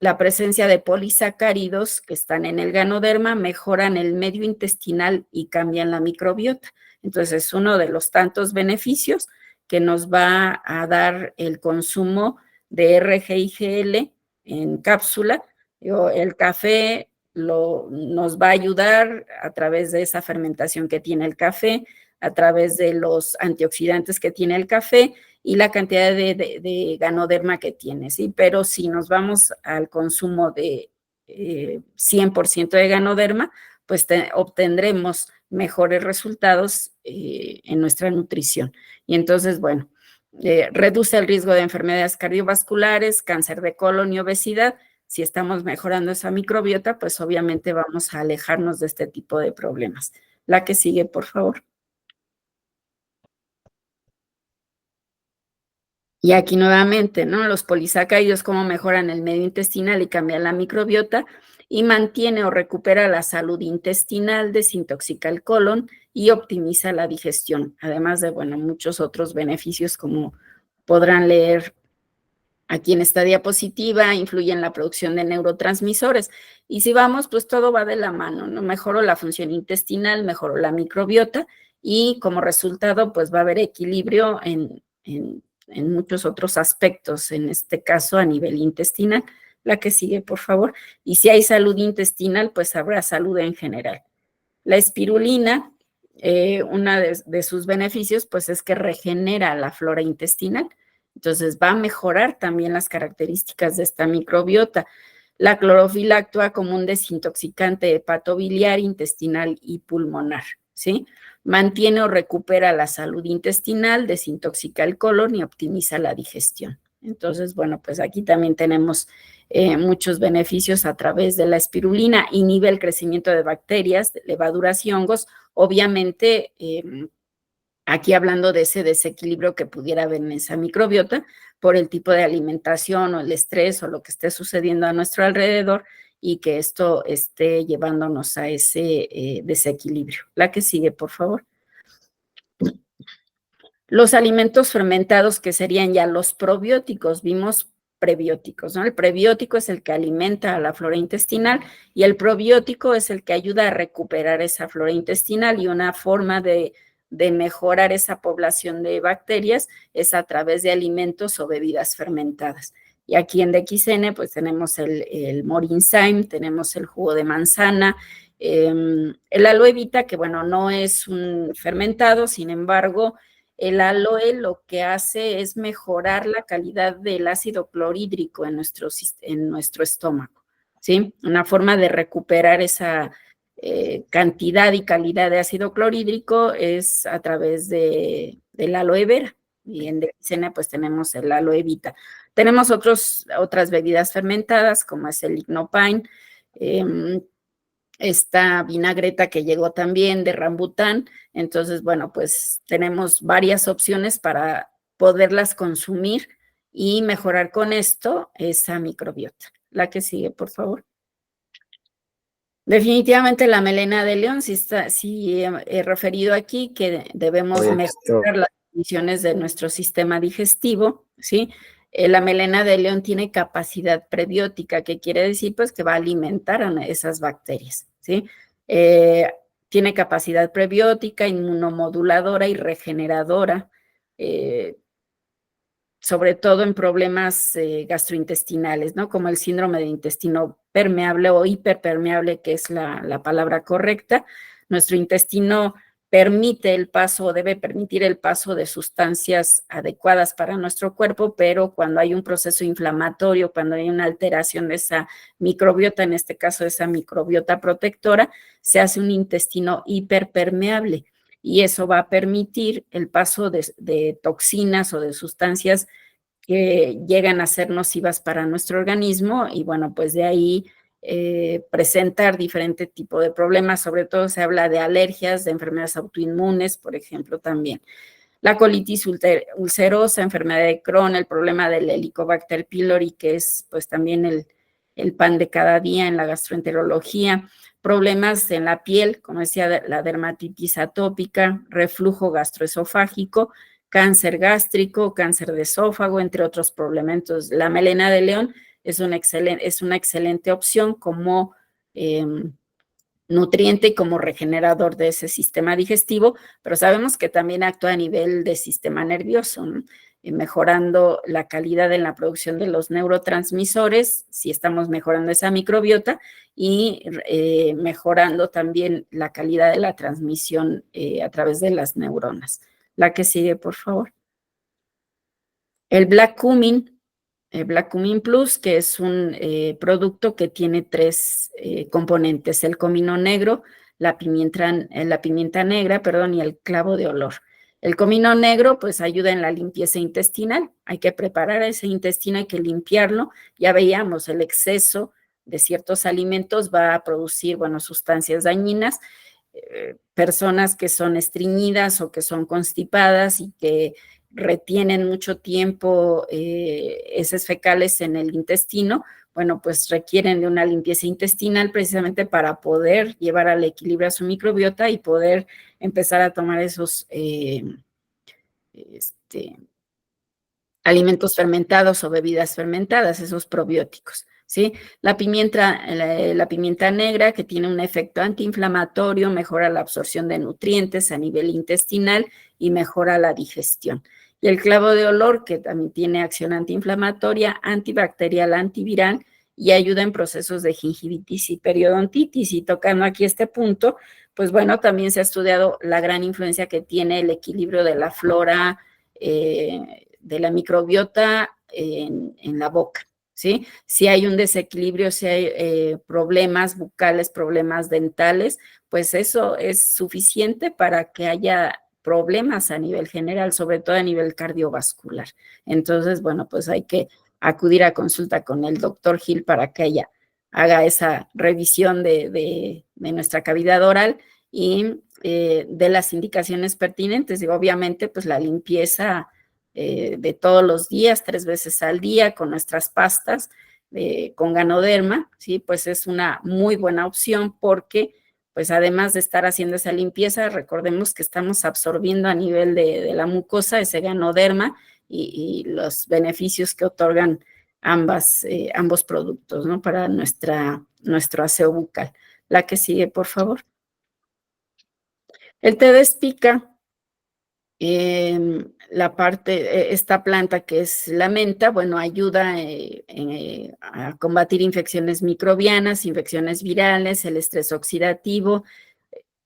La presencia de polisacáridos que están en el ganoderma mejoran el medio intestinal y cambian la microbiota. Entonces, es uno de los tantos beneficios que nos va a dar el consumo de RGIGL en cápsula. El café nos va a ayudar a través de esa fermentación que tiene el café, a través de los antioxidantes que tiene el café y la cantidad de ganoderma que tiene, ¿sí? Pero si nos vamos al consumo de 100% de ganoderma, pues obtendremos mejores resultados en nuestra nutrición. Y entonces, bueno, reduce el riesgo de enfermedades cardiovasculares, cáncer de colon y obesidad. Si estamos mejorando esa microbiota, pues obviamente vamos a alejarnos de este tipo de problemas. La que sigue, por favor. Y aquí nuevamente, ¿no? Los polisacáridos, cómo mejoran el medio intestinal y cambian la microbiota y mantiene o recupera la salud intestinal, desintoxica el colon y optimiza la digestión, además de, bueno, muchos otros beneficios como podrán leer aquí en esta diapositiva, influye en la producción de neurotransmisores. Y si vamos, pues todo va de la mano, ¿no? Mejoró la función intestinal, mejoró la microbiota y como resultado, pues va a haber equilibrio en muchos otros aspectos, en este caso a nivel intestinal. La que sigue, por favor. Y si hay salud intestinal, pues habrá salud en general. La espirulina, uno de sus beneficios, pues es que regenera la flora intestinal. Entonces va a mejorar también las características de esta microbiota. La clorofila actúa como un desintoxicante hepatobiliar, intestinal y pulmonar, ¿sí? Mantiene o recupera la salud intestinal, desintoxica el colon y optimiza la digestión. Entonces, bueno, pues aquí también tenemos muchos beneficios a través de la espirulina, inhibe el crecimiento de bacterias, de levaduras y hongos, obviamente aquí hablando de ese desequilibrio que pudiera haber en esa microbiota por el tipo de alimentación o el estrés o lo que esté sucediendo a nuestro alrededor y que esto esté llevándonos a ese desequilibrio. La que sigue, por favor. Los alimentos fermentados, que serían ya los probióticos, vimos prebióticos, ¿no? El prebiótico es el que alimenta a la flora intestinal y el probiótico es el que ayuda a recuperar esa flora intestinal y una forma de mejorar esa población de bacterias es a través de alimentos o bebidas fermentadas. Y aquí en DXN pues tenemos el Morinzyme, tenemos el jugo de manzana, el aloe vera, que bueno, no es un fermentado, sin embargo, el aloe lo que hace es mejorar la calidad del ácido clorhídrico en nuestro estómago, ¿sí? Una forma de recuperar esa cantidad y calidad de ácido clorhídrico es a través del aloe vera. Y en DXN pues tenemos el aloe vera. Tenemos otras bebidas fermentadas como es el lignopine, esta vinagreta que llegó también de rambután. Entonces, bueno, pues tenemos varias opciones para poderlas consumir y mejorar con esto esa microbiota. La que sigue, por favor. Definitivamente la melena de león, sí he referido aquí que debemos mejorar las condiciones de nuestro sistema digestivo, ¿sí? La melena de león tiene capacidad prebiótica, que quiere decir pues que va a alimentar a esas bacterias, ¿sí? Tiene capacidad prebiótica, inmunomoduladora y regeneradora, sobre todo en problemas gastrointestinales, ¿no? Como el síndrome de intestino permeable o hiperpermeable, que es la palabra correcta. Nuestro intestino permite el paso o debe permitir el paso de sustancias adecuadas para nuestro cuerpo, pero cuando hay un proceso inflamatorio, cuando hay una alteración de esa microbiota, en este caso esa microbiota protectora, se hace un intestino hiperpermeable y eso va a permitir el paso de toxinas o de sustancias que llegan a ser nocivas para nuestro organismo y bueno, pues de ahí presentar diferente tipo de problemas, sobre todo se habla de alergias, de enfermedades autoinmunes, por ejemplo, también. La colitis ulcerosa, enfermedad de Crohn, el problema del Helicobacter pylori, que es pues también el pan de cada día en la gastroenterología, problemas en la piel, como decía, la dermatitis atópica, reflujo gastroesofágico, cáncer gástrico, cáncer de esófago, entre otros problemas. Entonces, la melena de león es una excelente opción como nutriente y como regenerador de ese sistema digestivo, pero sabemos que también actúa a nivel de sistema nervioso, ¿no? Mejorando la calidad en la producción de los neurotransmisores, si estamos mejorando esa microbiota, y mejorando también la calidad de la transmisión a través de las neuronas. La que sigue, por favor. El Black Cumin, Black Cumin Plus, que es un producto que tiene tres componentes: el comino negro, la pimienta negra, perdón, y el clavo de olor. El comino negro pues ayuda en la limpieza intestinal, hay que preparar ese intestino, hay que limpiarlo. Ya veíamos, el exceso de ciertos alimentos va a producir, bueno, sustancias dañinas. Personas que son estreñidas o que son constipadas y que retienen mucho tiempo heces fecales en el intestino, bueno, pues requieren de una limpieza intestinal precisamente para poder llevar al equilibrio a su microbiota y poder empezar a tomar esos alimentos fermentados o bebidas fermentadas, esos probióticos, ¿sí? La pimienta negra, que tiene un efecto antiinflamatorio, mejora la absorción de nutrientes a nivel intestinal y mejora la digestión. Y el clavo de olor, que también tiene acción antiinflamatoria, antibacterial, antiviral y ayuda en procesos de gingivitis y periodontitis. Y tocando aquí este punto, pues bueno, también se ha estudiado la gran influencia que tiene el equilibrio de la flora, de la microbiota en la boca, ¿sí? Si hay un desequilibrio, si hay problemas bucales, problemas dentales, pues eso es suficiente para que haya problemas a nivel general, sobre todo a nivel cardiovascular. Entonces, bueno, pues hay que acudir a consulta con el doctor Gil para que ella haga esa revisión de nuestra cavidad oral y de las indicaciones pertinentes. Digo, obviamente, pues la limpieza de todos los días, 3 veces al día, con nuestras pastas, con Ganoderma, ¿sí? Pues es una muy buena opción porque, pues además de estar haciendo esa limpieza, recordemos que estamos absorbiendo a nivel de la mucosa ese Ganoderma y los beneficios que otorgan ambos productos, ¿no? Para nuestro aseo bucal. La que sigue, por favor. El té de espica, esta planta que es la menta, bueno, ayuda a combatir infecciones microbianas, infecciones virales, el estrés oxidativo.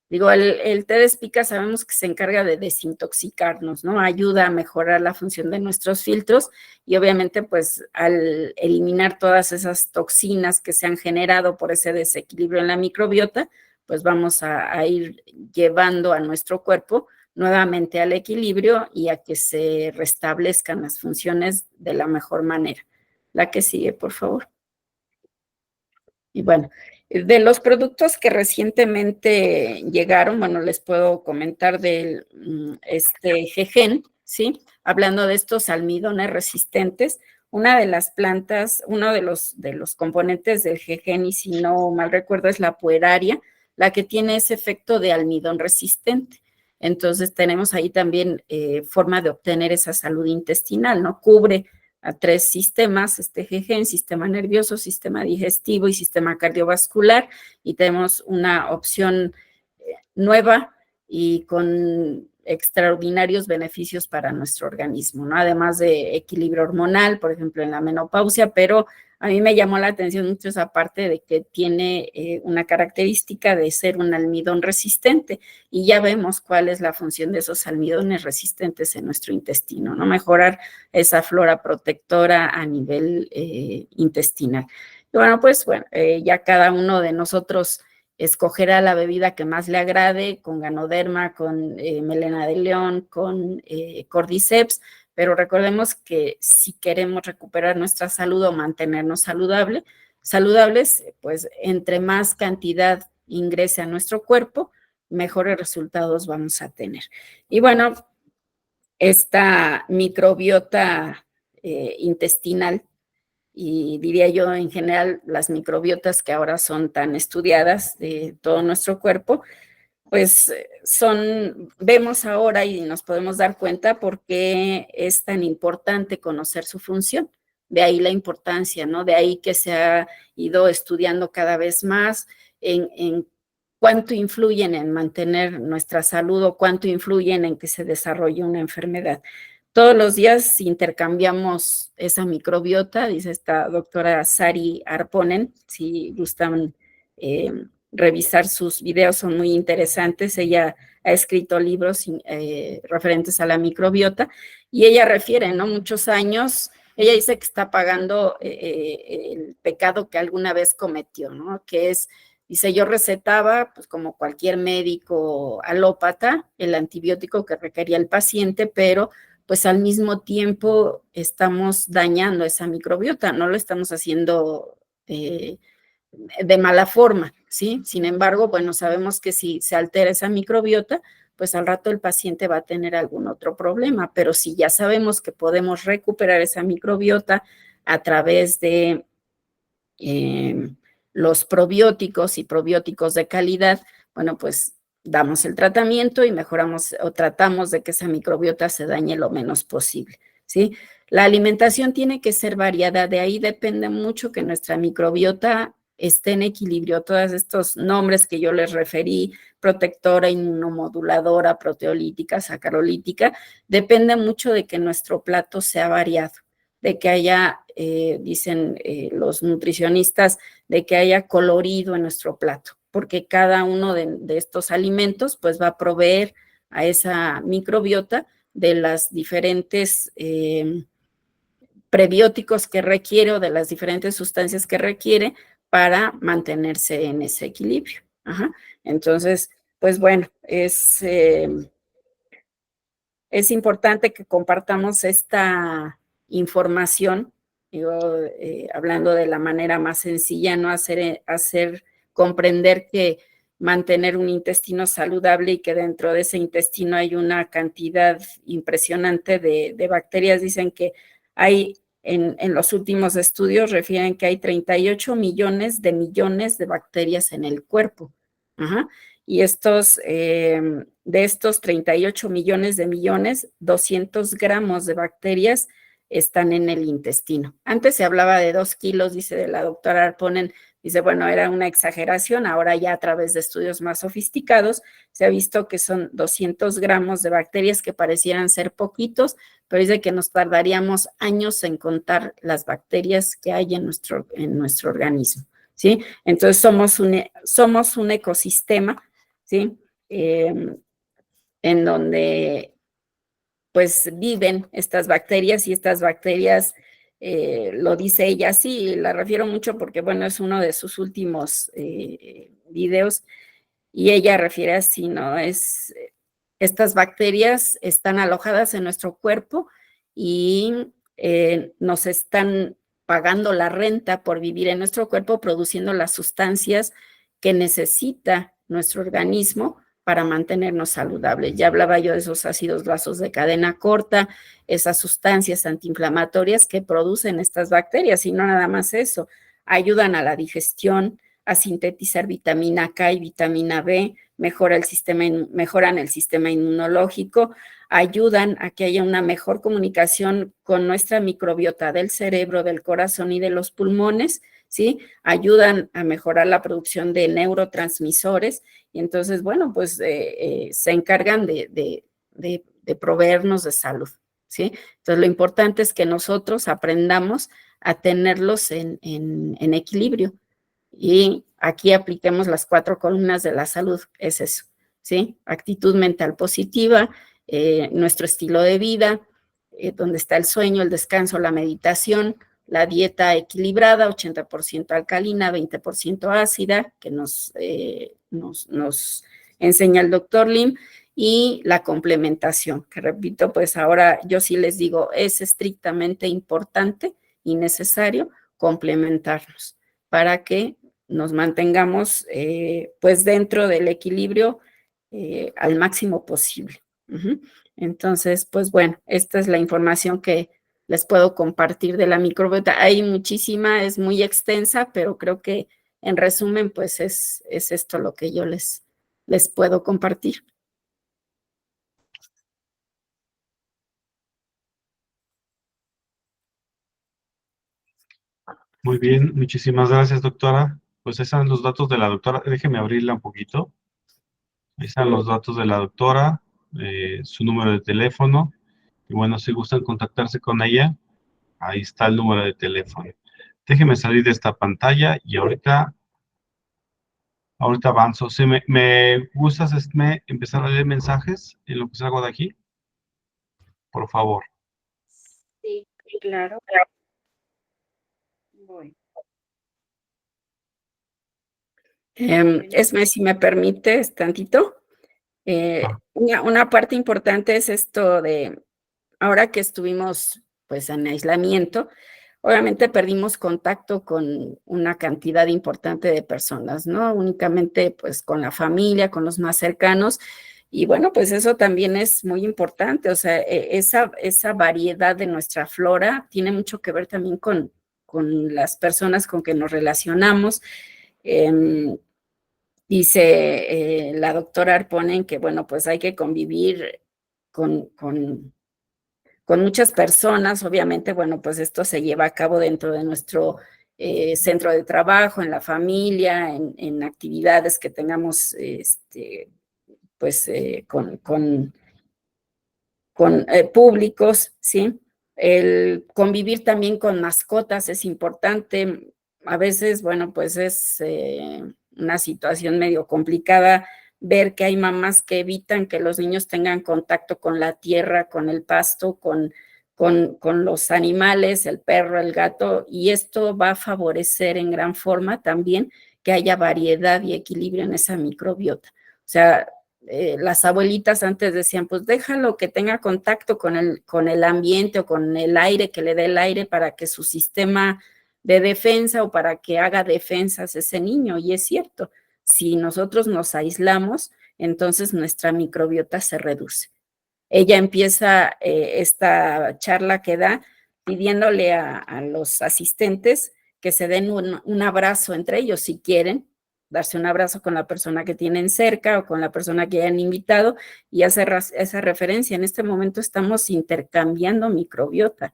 Digo, el té de espica sabemos que se encarga de desintoxicarnos, ¿no? Ayuda a mejorar la función de nuestros filtros y obviamente, pues, al eliminar todas esas toxinas que se han generado por ese desequilibrio en la microbiota, pues vamos a ir llevando a nuestro cuerpo nuevamente al equilibrio y a que se restablezcan las funciones de la mejor manera. La que sigue, por favor. Y bueno, de los productos que recientemente llegaron, bueno, les puedo comentar del GEGEN, ¿sí? Hablando de estos almidones resistentes, una de las plantas, uno de los componentes del GEGEN, y si no mal recuerdo, es la pueraria, la que tiene ese efecto de almidón resistente. Entonces, tenemos ahí también forma de obtener esa salud intestinal, ¿no? Cubre a 3 sistemas, GEGEN, sistema nervioso, sistema digestivo y sistema cardiovascular, y tenemos una opción nueva y con extraordinarios beneficios para nuestro organismo, ¿no? Además de equilibrio hormonal, por ejemplo, en la menopausia, pero a mí me llamó la atención mucho esa parte de que tiene una característica de ser un almidón resistente y ya vemos cuál es la función de esos almidones resistentes en nuestro intestino, ¿no? Mejorar esa flora protectora a nivel intestinal. Y bueno, pues bueno, ya cada uno de nosotros escogerá la bebida que más le agrade, con Ganoderma, con melena de león, con Cordyceps, pero recordemos que si queremos recuperar nuestra salud o mantenernos saludables, pues entre más cantidad ingrese a nuestro cuerpo, mejores resultados vamos a tener. Y bueno, esta microbiota intestinal, y diría yo en general las microbiotas que ahora son tan estudiadas de todo nuestro cuerpo, pues vemos ahora y nos podemos dar cuenta por qué es tan importante conocer su función. De ahí la importancia, ¿no? De ahí que se ha ido estudiando cada vez más en cuánto influyen en mantener nuestra salud o cuánto influyen en que se desarrolle una enfermedad. Todos los días intercambiamos esa microbiota, dice esta doctora Sari Arponen, si gustan revisar sus videos, son muy interesantes. Ella ha escrito libros referentes a la microbiota y ella refiere, ¿no? Muchos años, ella dice que está pagando el pecado que alguna vez cometió, ¿no? Que es, dice, yo recetaba, pues como cualquier médico alópata, el antibiótico que requería el paciente, pero pues al mismo tiempo estamos dañando esa microbiota, no lo estamos haciendo de mala forma, ¿sí? Sin embargo, bueno, sabemos que si se altera esa microbiota, pues al rato el paciente va a tener algún otro problema, pero si ya sabemos que podemos recuperar esa microbiota a través de los probióticos y probióticos de calidad, bueno, pues damos el tratamiento y mejoramos o tratamos de que esa microbiota se dañe lo menos posible. ¿sí? La alimentación tiene que ser variada, de ahí depende mucho que nuestra microbiota esté en equilibrio. Todos estos nombres que yo les referí, protectora, inmunomoduladora, proteolítica, sacarolítica, depende mucho de que nuestro plato sea variado, de que haya, dicen los nutricionistas, de que haya colorido en nuestro plato, porque cada uno de estos alimentos pues va a proveer a esa microbiota de las diferentes prebióticos que requiere o de las diferentes sustancias que requiere para mantenerse en ese equilibrio. Ajá. Entonces, pues bueno, es importante que compartamos esta información, digo, hablando de la manera más sencilla, no hacer comprender que mantener un intestino saludable y que dentro de ese intestino hay una cantidad impresionante de bacterias. Dicen que hay, en los últimos estudios refieren que hay 38 millones de bacterias en el cuerpo. Ajá. Y de estos 38 millones, 200 gramos de bacterias están en el intestino. Antes se hablaba de 2 kilos, dice de la doctora Arponen, dice, bueno, era una exageración, ahora ya a través de estudios más sofisticados se ha visto que son 200 gramos de bacterias que parecieran ser poquitos, pero dice que nos tardaríamos años en contar las bacterias que hay en nuestro organismo, ¿sí? Entonces somos un ecosistema, ¿sí? En donde pues viven estas bacterias y estas bacterias, lo dice ella así, la refiero mucho porque bueno, es uno de sus últimos videos y ella refiere así, ¿no? Estas bacterias están alojadas en nuestro cuerpo y nos están pagando la renta por vivir en nuestro cuerpo, produciendo las sustancias que necesita nuestro organismo para mantenernos saludables. Ya hablaba yo de esos ácidos grasos de cadena corta, esas sustancias antiinflamatorias que producen estas bacterias, y no nada más eso, ayudan a la digestión, a sintetizar vitamina K y vitamina B, mejoran el sistema inmunológico, ayudan a que haya una mejor comunicación con nuestra microbiota del cerebro, del corazón y de los pulmones, ¿sí? Ayudan a mejorar la producción de neurotransmisores y entonces, bueno, pues se encargan de proveernos de salud, ¿sí? Entonces, lo importante es que nosotros aprendamos a tenerlos en equilibrio. Y aquí apliquemos las 4 columnas de la salud, es eso, ¿sí? Actitud mental positiva, nuestro estilo de vida, donde está el sueño, el descanso, la meditación, la dieta equilibrada, 80% alcalina, 20% ácida, que nos enseña el doctor Lim, y la complementación, que repito, pues ahora yo sí les digo, es estrictamente importante y necesario complementarnos para que nos mantengamos pues dentro del equilibrio al máximo posible. Entonces, pues bueno, esta es la información que les puedo compartir de la microbiota. Hay muchísima, es muy extensa, pero creo que en resumen, pues es esto lo que yo les puedo compartir. Muy bien, muchísimas gracias, doctora. Pues esos son los datos de la doctora. Déjeme abrirla un poquito. Ahí están los datos de la doctora, su número de teléfono. Y bueno, si gustan contactarse con ella, ahí está el número de teléfono. Déjeme salir de esta pantalla y ahorita avanzo. ¿Sí me gustas empezar a leer mensajes en lo que salgo de aquí? Por favor. Sí, claro. Voy. Esme, si me permites tantito. Una parte importante es esto de, ahora que estuvimos pues en aislamiento, obviamente perdimos contacto con una cantidad importante de personas, ¿no? Únicamente pues con la familia, con los más cercanos, y bueno, pues eso también es muy importante, o sea, esa variedad de nuestra flora tiene mucho que ver también con las personas con que nos relacionamos. Dice la doctora Arponen que, bueno, pues hay que convivir con con muchas personas, obviamente, bueno, pues esto se lleva a cabo dentro de nuestro centro de trabajo, en la familia, en actividades que tengamos, pues, con públicos, ¿sí? El convivir también con mascotas es importante. A veces, bueno, pues es una situación medio complicada ver que hay mamás que evitan que los niños tengan contacto con la tierra, con el pasto, con los animales, el perro, el gato, y esto va a favorecer en gran forma también que haya variedad y equilibrio en esa microbiota. O sea, las abuelitas antes decían, pues déjalo que tenga contacto con el ambiente o con el aire, que le dé el aire para que su sistema de defensa o para que haga defensas ese niño. Y es cierto, si nosotros nos aislamos, entonces nuestra microbiota se reduce. Ella empieza esta charla que da pidiéndole a los asistentes que se den un abrazo entre ellos si quieren, darse un abrazo con la persona que tienen cerca o con la persona que hayan invitado y hacer esa referencia. En este momento estamos intercambiando microbiota,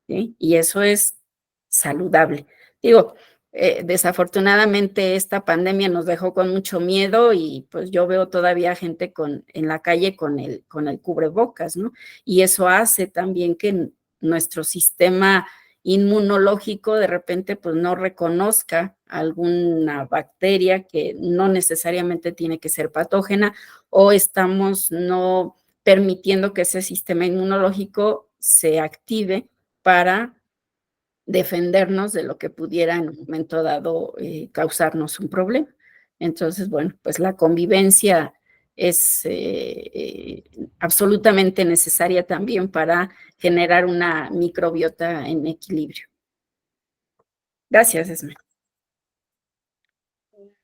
¿sí? Y eso es saludable. Digo, desafortunadamente esta pandemia nos dejó con mucho miedo y pues yo veo todavía gente en la calle con el cubrebocas, ¿no? Y eso hace también que nuestro sistema inmunológico de repente pues no reconozca alguna bacteria que no necesariamente tiene que ser patógena o estamos no permitiendo que ese sistema inmunológico se active para defendernos de lo que pudiera en un momento dado causarnos un problema. Entonces, bueno, pues la convivencia es absolutamente necesaria también para generar una microbiota en equilibrio. Gracias, Esme.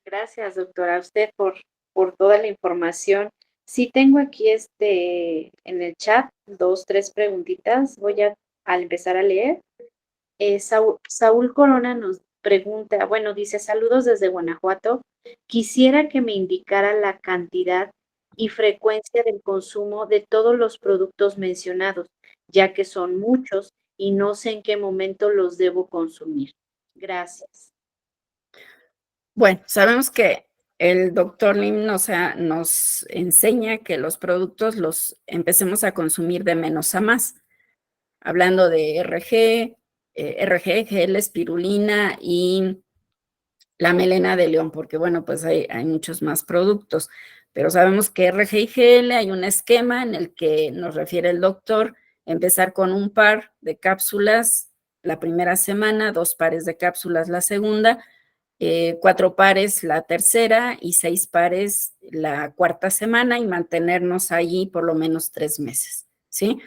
Gracias, doctora, a usted por toda la información. Sí tengo aquí en el chat dos, tres preguntitas. Voy a empezar a leer. Saúl Corona nos pregunta, bueno, dice, saludos desde Guanajuato. Quisiera que me indicara la cantidad y frecuencia del consumo de todos los productos mencionados, ya que son muchos y no sé en qué momento los debo consumir. Gracias. Bueno, sabemos que el doctor Lim nos enseña que los productos los empecemos a consumir de menos a más, hablando de RG, gel, espirulina y la melena de león, porque bueno, pues hay muchos más productos, pero sabemos que RG y GL hay un esquema en el que nos refiere el doctor, empezar con un par de cápsulas la primera semana, 2 pares de cápsulas la segunda, 4 pares la tercera y 6 pares la cuarta semana y mantenernos ahí por lo menos 3 meses, ¿sí?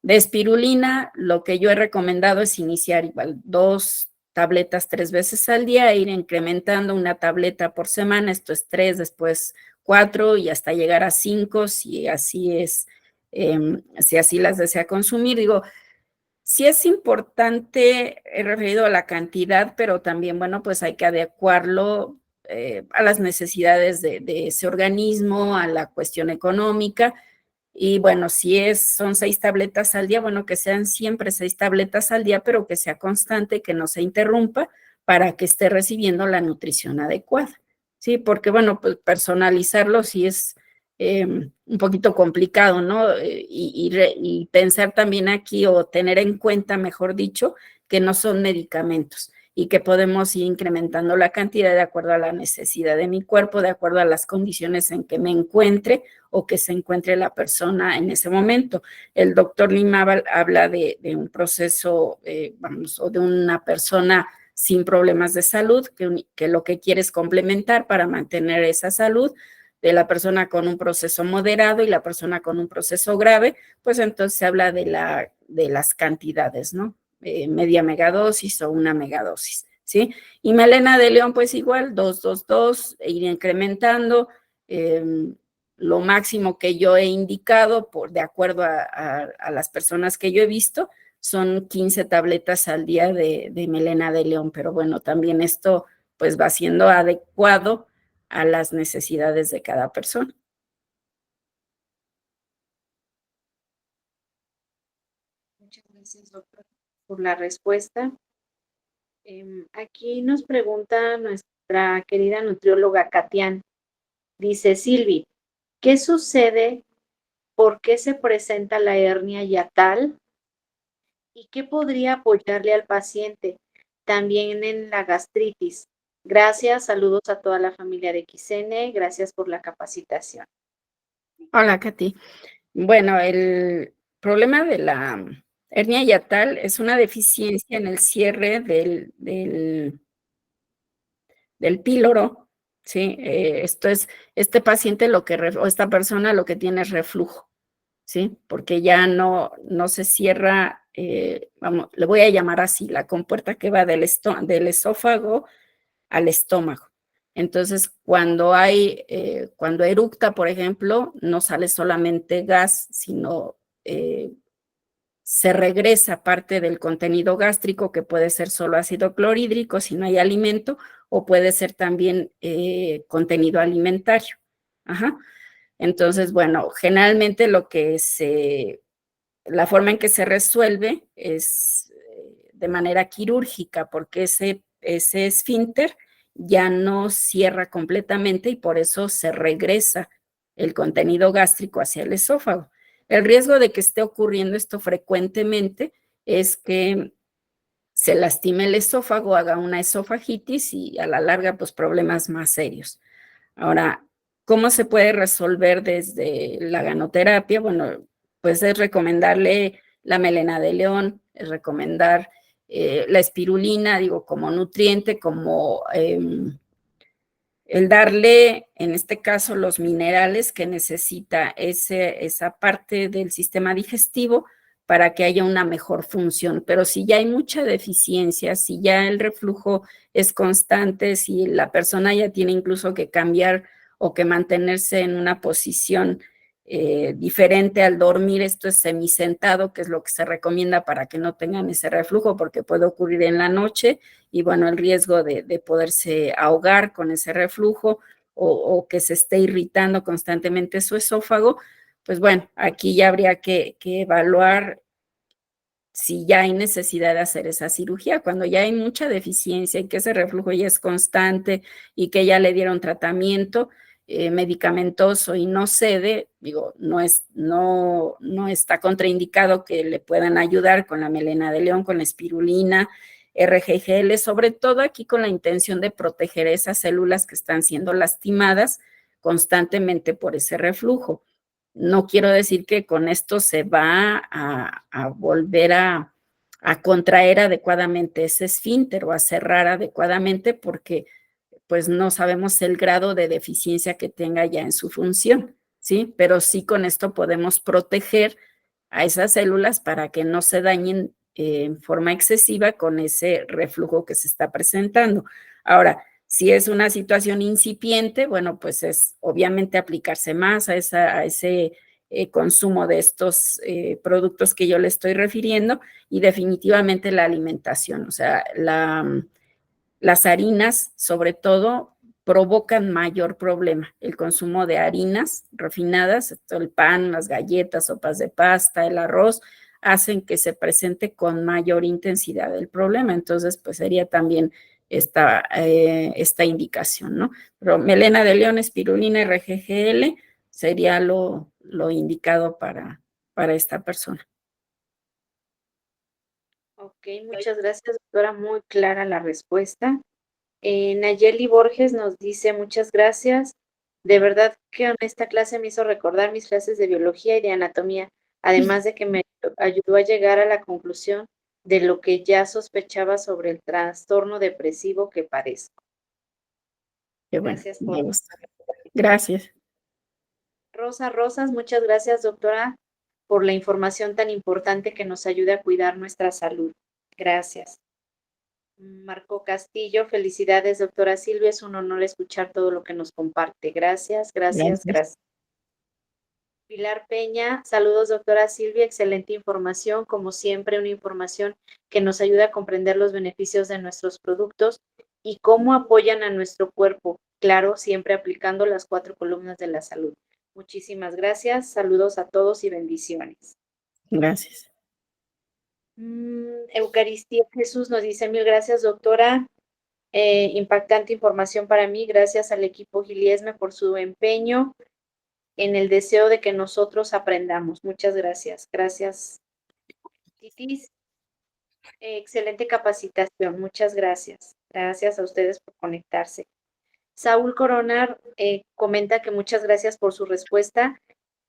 De espirulina, lo que yo he recomendado es iniciar igual 2 tabletas 3 veces al día e ir incrementando una tableta por semana, esto es 3, después 4 y hasta llegar a 5 si así es, si así las desea consumir. Digo, sí es importante, he referido a la cantidad, pero también, bueno, pues hay que adecuarlo a las necesidades de ese organismo, a la cuestión económica. Y bueno, si son 6 tabletas al día, bueno, que sean siempre 6 tabletas al día, pero que sea constante, que no se interrumpa para que esté recibiendo la nutrición adecuada. Sí, porque bueno, pues personalizarlo sí es un poquito complicado, ¿no? Y pensar también aquí o tener en cuenta, mejor dicho, que no son medicamentos y que podemos ir incrementando la cantidad de acuerdo a la necesidad de mi cuerpo, de acuerdo a las condiciones en que me encuentre o que se encuentre la persona en ese momento. El doctor Lima habla de un proceso, vamos, o de una persona sin problemas de salud, que lo que quiere es complementar para mantener esa salud, de la persona con un proceso moderado y la persona con un proceso grave, pues entonces se habla de las cantidades, ¿no? Media megadosis o una megadosis, ¿sí? Y melena de león, pues igual, 2, e ir incrementando. Lo máximo que yo he indicado, de acuerdo a las personas que yo he visto, son 15 tabletas al día de melena de león, pero bueno, también esto pues va siendo adecuado a las necesidades de cada persona. Gracias, doctora, por la respuesta. Aquí nos pregunta nuestra querida nutrióloga Katian. Dice Silvi, ¿qué sucede? ¿Por qué se presenta la hernia hiatal? ¿Y qué podría apoyarle al paciente? También en la gastritis. Gracias, saludos a toda la familia de XN, gracias por la capacitación. Hola, Katy. Bueno, el problema de la hernia hiatal es una deficiencia en el cierre del píloro, ¿sí? Esto es, este paciente o esta persona lo que tiene es reflujo, ¿sí? Porque ya no se cierra, vamos, le voy a llamar así, la compuerta que va del esófago al estómago. Entonces, cuando eructa, por ejemplo, no sale solamente gas, sino se regresa parte del contenido gástrico, que puede ser solo ácido clorhídrico si no hay alimento, o puede ser también contenido alimentario. Ajá. Entonces, bueno, generalmente la forma en que se resuelve es de manera quirúrgica, porque ese esfínter ya no cierra completamente y por eso se regresa el contenido gástrico hacia el esófago. El riesgo de que esté ocurriendo esto frecuentemente es que se lastime el esófago, haga una esofagitis y a la larga, pues problemas más serios. Ahora, ¿cómo se puede resolver desde la ganoterapia? Bueno, pues es recomendarle la melena de león, es recomendar la espirulina, digo, como nutriente, como el darle, en este caso, los minerales que necesita esa parte del sistema digestivo para que haya una mejor función. Pero si ya hay mucha deficiencia, si ya el reflujo es constante, si la persona ya tiene incluso que cambiar o que mantenerse en una posición diferente al dormir, esto es semisentado, que es lo que se recomienda para que no tengan ese reflujo, porque puede ocurrir en la noche y bueno, el riesgo de poderse ahogar con ese reflujo o que se esté irritando constantemente su esófago, pues bueno, aquí ya habría que evaluar si ya hay necesidad de hacer esa cirugía, cuando ya hay mucha deficiencia y que ese reflujo ya es constante y que ya le dieron tratamiento medicamentoso y no cede, digo, no está contraindicado que le puedan ayudar con la melena de león, con la espirulina, RGGL, sobre todo aquí con la intención de proteger esas células que están siendo lastimadas constantemente por ese reflujo. No quiero decir que con esto se va a volver a contraer adecuadamente ese esfínter o a cerrar adecuadamente porque pues no sabemos el grado de deficiencia que tenga ya en su función, ¿sí? Pero sí con esto podemos proteger a esas células para que no se dañen en forma excesiva con ese reflujo que se está presentando. Ahora, si es una situación incipiente, bueno, pues es obviamente aplicarse más a ese consumo de estos productos que yo le estoy refiriendo y definitivamente la alimentación, o sea, las harinas, sobre todo, provocan mayor problema. El consumo de harinas refinadas, el pan, las galletas, sopas de pasta, el arroz, hacen que se presente con mayor intensidad el problema. Entonces, pues sería también esta indicación, ¿no? Pero melena de león, espirulina, RGGL sería lo indicado para esta persona. Ok, muchas gracias, doctora. Muy clara la respuesta. Nayeli Borges nos dice muchas gracias. De verdad que en esta clase me hizo recordar mis clases de biología y de anatomía, además de que me ayudó a llegar a la conclusión de lo que ya sospechaba sobre el trastorno depresivo que padezco. Qué bueno, Gracias me por... gusta. Gracias. Rosa Rosas, muchas gracias, doctora, por la información tan importante que nos ayuda a cuidar nuestra salud. Gracias. Marco Castillo, felicidades, doctora Silvia. Es un honor escuchar todo lo que nos comparte. Gracias, gracias, Gracias. gracias. Pilar Peña, saludos, doctora Silvia. Excelente información. Como siempre, una información que nos ayuda a comprender los beneficios de nuestros productos y cómo apoyan a nuestro cuerpo. Claro, siempre aplicando las 4 columnas de la salud. Muchísimas gracias. Saludos a todos y bendiciones. Gracias. Eucaristía Jesús nos dice, mil gracias, doctora. Impactante información para mí. Gracias al equipo Giliesme por su empeño en el deseo de que nosotros aprendamos. Muchas gracias. Gracias, Titis. Excelente capacitación. Muchas gracias. Gracias a ustedes por conectarse. Saúl Coronar comenta que muchas gracias por su respuesta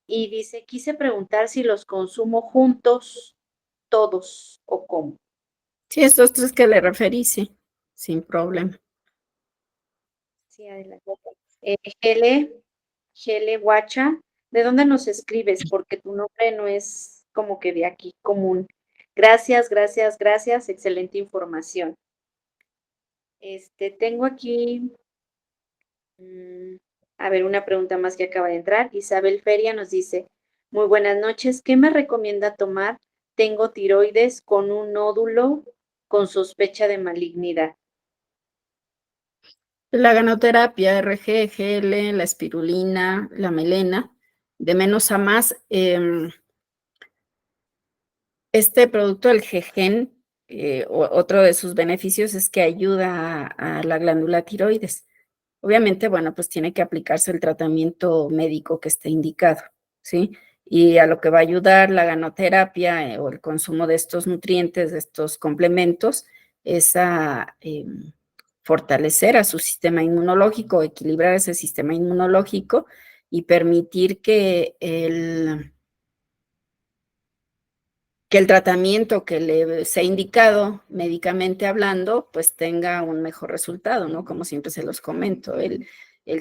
y dice, quise preguntar si los consumo juntos, todos o cómo. Sí, estos tres que le referí, sí, sin problema. Sí, adelante. Gele Guacha, ¿de dónde nos escribes? Porque tu nombre no es como que de aquí común. Gracias, gracias, gracias. Excelente información. Tengo aquí, a ver, una pregunta más que acaba de entrar. Isabel Feria nos dice, muy buenas noches, ¿qué me recomienda tomar? Tengo tiroides con un nódulo con sospecha de malignidad. La ganoterapia, RG, GL, la espirulina, la melena, de menos a más. Este producto, el GEGEN, otro de sus beneficios es que ayuda a la glándula tiroides. Obviamente, bueno, pues tiene que aplicarse el tratamiento médico que esté indicado, ¿sí? Y a lo que va a ayudar la ganoterapia o el consumo de estos nutrientes, de estos complementos, es a fortalecer a su sistema inmunológico, equilibrar ese sistema inmunológico y permitir que el tratamiento que le sea indicado médicamente hablando, pues tenga un mejor resultado, ¿no? Como siempre se los comento, el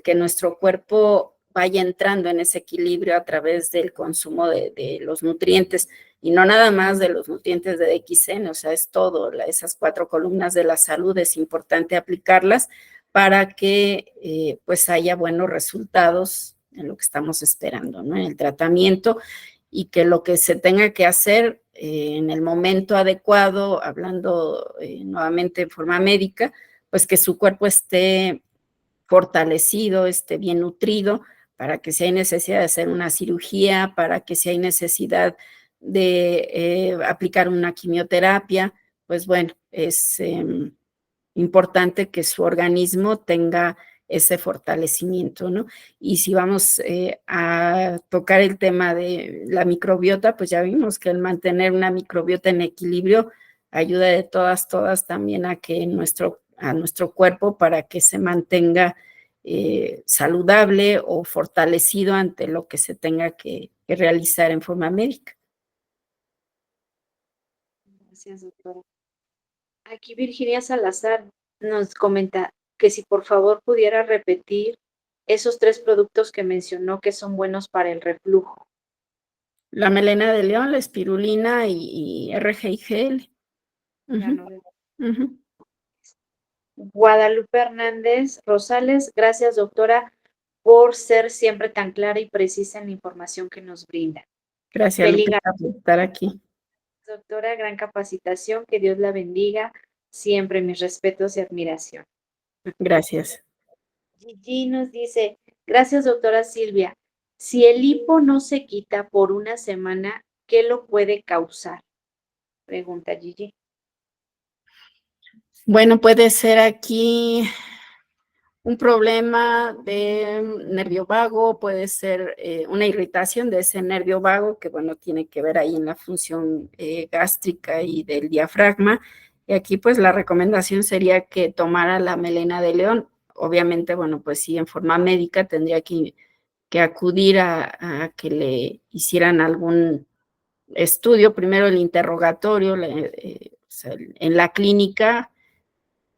que nuestro cuerpo vaya entrando en ese equilibrio a través del consumo de los nutrientes, y no nada más de los nutrientes de DXN, o sea, es todo, esas 4 columnas de la salud es importante aplicarlas para que pues haya buenos resultados en lo que estamos esperando, ¿no? En el tratamiento, y que lo que se tenga que hacer en el momento adecuado, hablando nuevamente en forma médica, pues que su cuerpo esté fortalecido, esté bien nutrido, para que si hay necesidad de hacer una cirugía, para que si hay necesidad de aplicar una quimioterapia, pues bueno, es importante que su organismo tenga ese fortalecimiento, ¿no? Y si vamos a tocar el tema de la microbiota, pues ya vimos que el mantener una microbiota en equilibrio ayuda de todas también a que a nuestro cuerpo, para que se mantenga saludable o fortalecido ante lo que se tenga que realizar en forma médica. Gracias, doctora. Aquí Virginia Salazar nos comenta que si por favor pudiera repetir esos 3 productos que mencionó que son buenos para el reflujo. La melena de león, la espirulina y RGIGL. Guadalupe Hernández Rosales, gracias doctora por ser siempre tan clara y precisa en la información que nos brinda. Gracias, Lupita, por estar aquí. Doctora, gran capacitación, que Dios la bendiga, siempre mis respetos y admiración. Gracias. Gigi nos dice, gracias doctora Silvia, si el hipo no se quita por una semana, ¿qué lo puede causar? Pregunta Gigi. Bueno, puede ser aquí un problema de nervio vago, puede ser una irritación de ese nervio vago, que bueno, tiene que ver ahí en la función gástrica y del diafragma. Y aquí pues la recomendación sería que tomara la melena de león. Obviamente, bueno, pues sí, en forma médica tendría que acudir a que le hicieran algún estudio, primero el interrogatorio, o sea, en la clínica,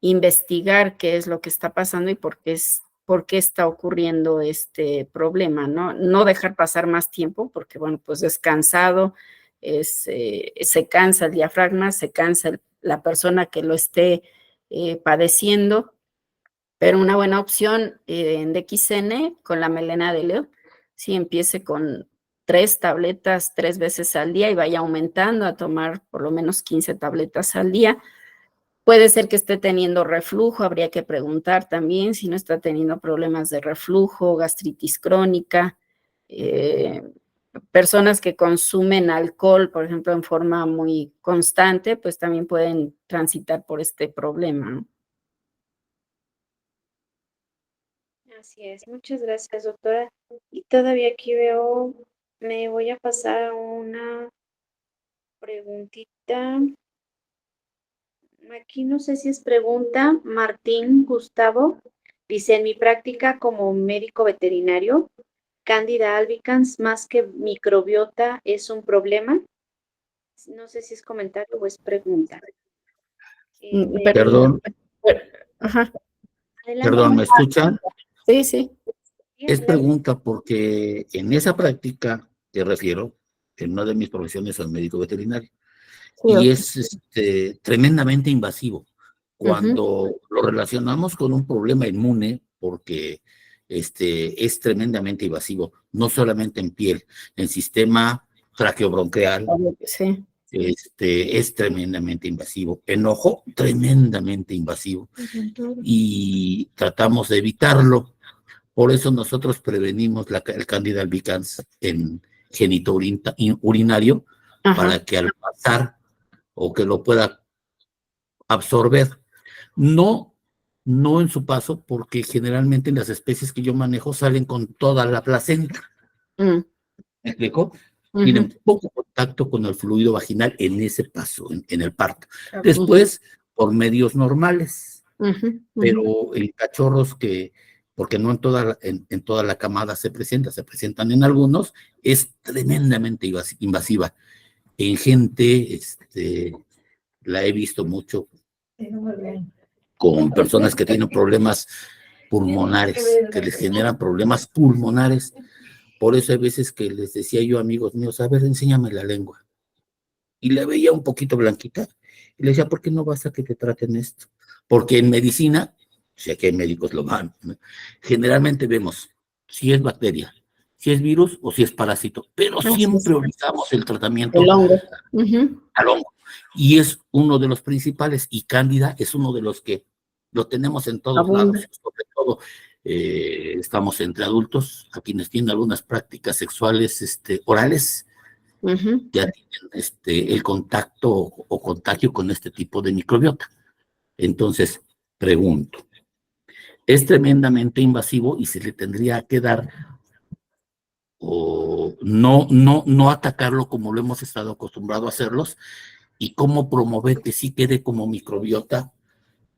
investigar qué es lo que está pasando y por qué está ocurriendo este problema, ¿no? No dejar pasar más tiempo, porque, bueno, pues es cansado, se cansa el diafragma, se cansa la persona que lo esté padeciendo, pero una buena opción en DXN con la melena de león, si empiece con 3 tabletas 3 veces al día y vaya aumentando a tomar por lo menos 15 tabletas al día. Puede ser que esté teniendo reflujo, habría que preguntar también si no está teniendo problemas de reflujo, gastritis crónica, personas que consumen alcohol, por ejemplo, en forma muy constante, pues también pueden transitar por este problema, ¿no? Así es, muchas gracias, doctora. Y todavía aquí veo, me voy a pasar a una preguntita. Aquí no sé si es pregunta, Martín Gustavo. Dice, en mi práctica como médico veterinario, Candida albicans más que microbiota es un problema. No sé si es comentario o es pregunta. Pero, Perdón, ajá, Adelante, perdón, ¿me Martín. escuchan? sí, sí. Sí, Es adelante. pregunta porque en esa práctica que refiero, en una de mis profesiones soy médico veterinario, Sí, y doctor. es tremendamente invasivo. Ujú, Cuando lo relacionamos con un problema inmune, porque es tremendamente invasivo, no solamente en piel, en sistema traqueobronquial, obvio que sí. es tremendamente invasivo. En ojo, tremendamente invasivo. Y tratamos de evitarlo. Por eso nosotros prevenimos el Candida albicans en genito urinario, Ajá. para que al pasar o que lo pueda absorber, no, no en su paso, porque generalmente las especies que yo manejo salen con toda la placenta. Mm, ¿Me explico? ujú, Tienen poco contacto con el fluido vaginal en ese paso, en el parto. ujú, Después, por medios normales, ujú, ujú. pero en cachorros porque no en toda la camada se presentan en algunos, es tremendamente invasiva. En gente, la he visto mucho con personas que tienen problemas pulmonares, que les generan problemas pulmonares. Por eso hay veces que les decía yo a amigos míos, a ver, enséñame la lengua. Y la veía un poquito blanquita. Y le decía, ¿por qué no vas a que te traten esto? Porque en medicina, si aquí hay médicos lo van, ¿no? Generalmente vemos si es bacteria, si es virus o si es parásito, pero Así es. siempre olvidamos el El tratamiento hongo. Ujú. al hongo. Y es uno de los principales, y Cándida es uno de los que lo tenemos en todos Abunda. lados, sobre todo estamos entre adultos, a quienes tienen algunas prácticas sexuales orales, Ujú. ya tienen el contacto o contagio con este tipo de microbiota. Entonces, pregunto, es tremendamente invasivo y se le tendría que dar o no atacarlo como lo hemos estado acostumbrado a hacerlos, y cómo promover que sí quede como microbiota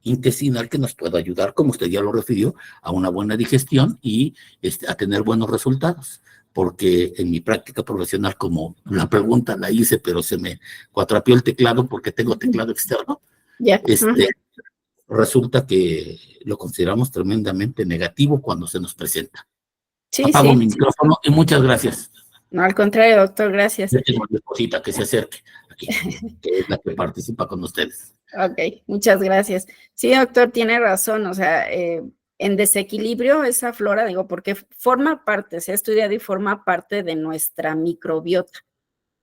intestinal que nos pueda ayudar, como usted ya lo refirió, a una buena digestión y a tener buenos resultados. Porque en mi práctica profesional, como la pregunta la hice, pero se me cuatrapió el teclado porque tengo teclado externo, Ya. Ajá. resulta que lo consideramos tremendamente negativo cuando se nos presenta. Sí, Apago sí. mi micrófono y muchas gracias. No, al contrario, doctor, gracias. Yo tengo a mi esposita que se acerque aquí, que es la que participa con ustedes. Ok, muchas gracias. Sí, doctor, tiene razón, o sea, en desequilibrio esa flora, digo, porque forma parte, se ha estudiado y forma parte de nuestra microbiota,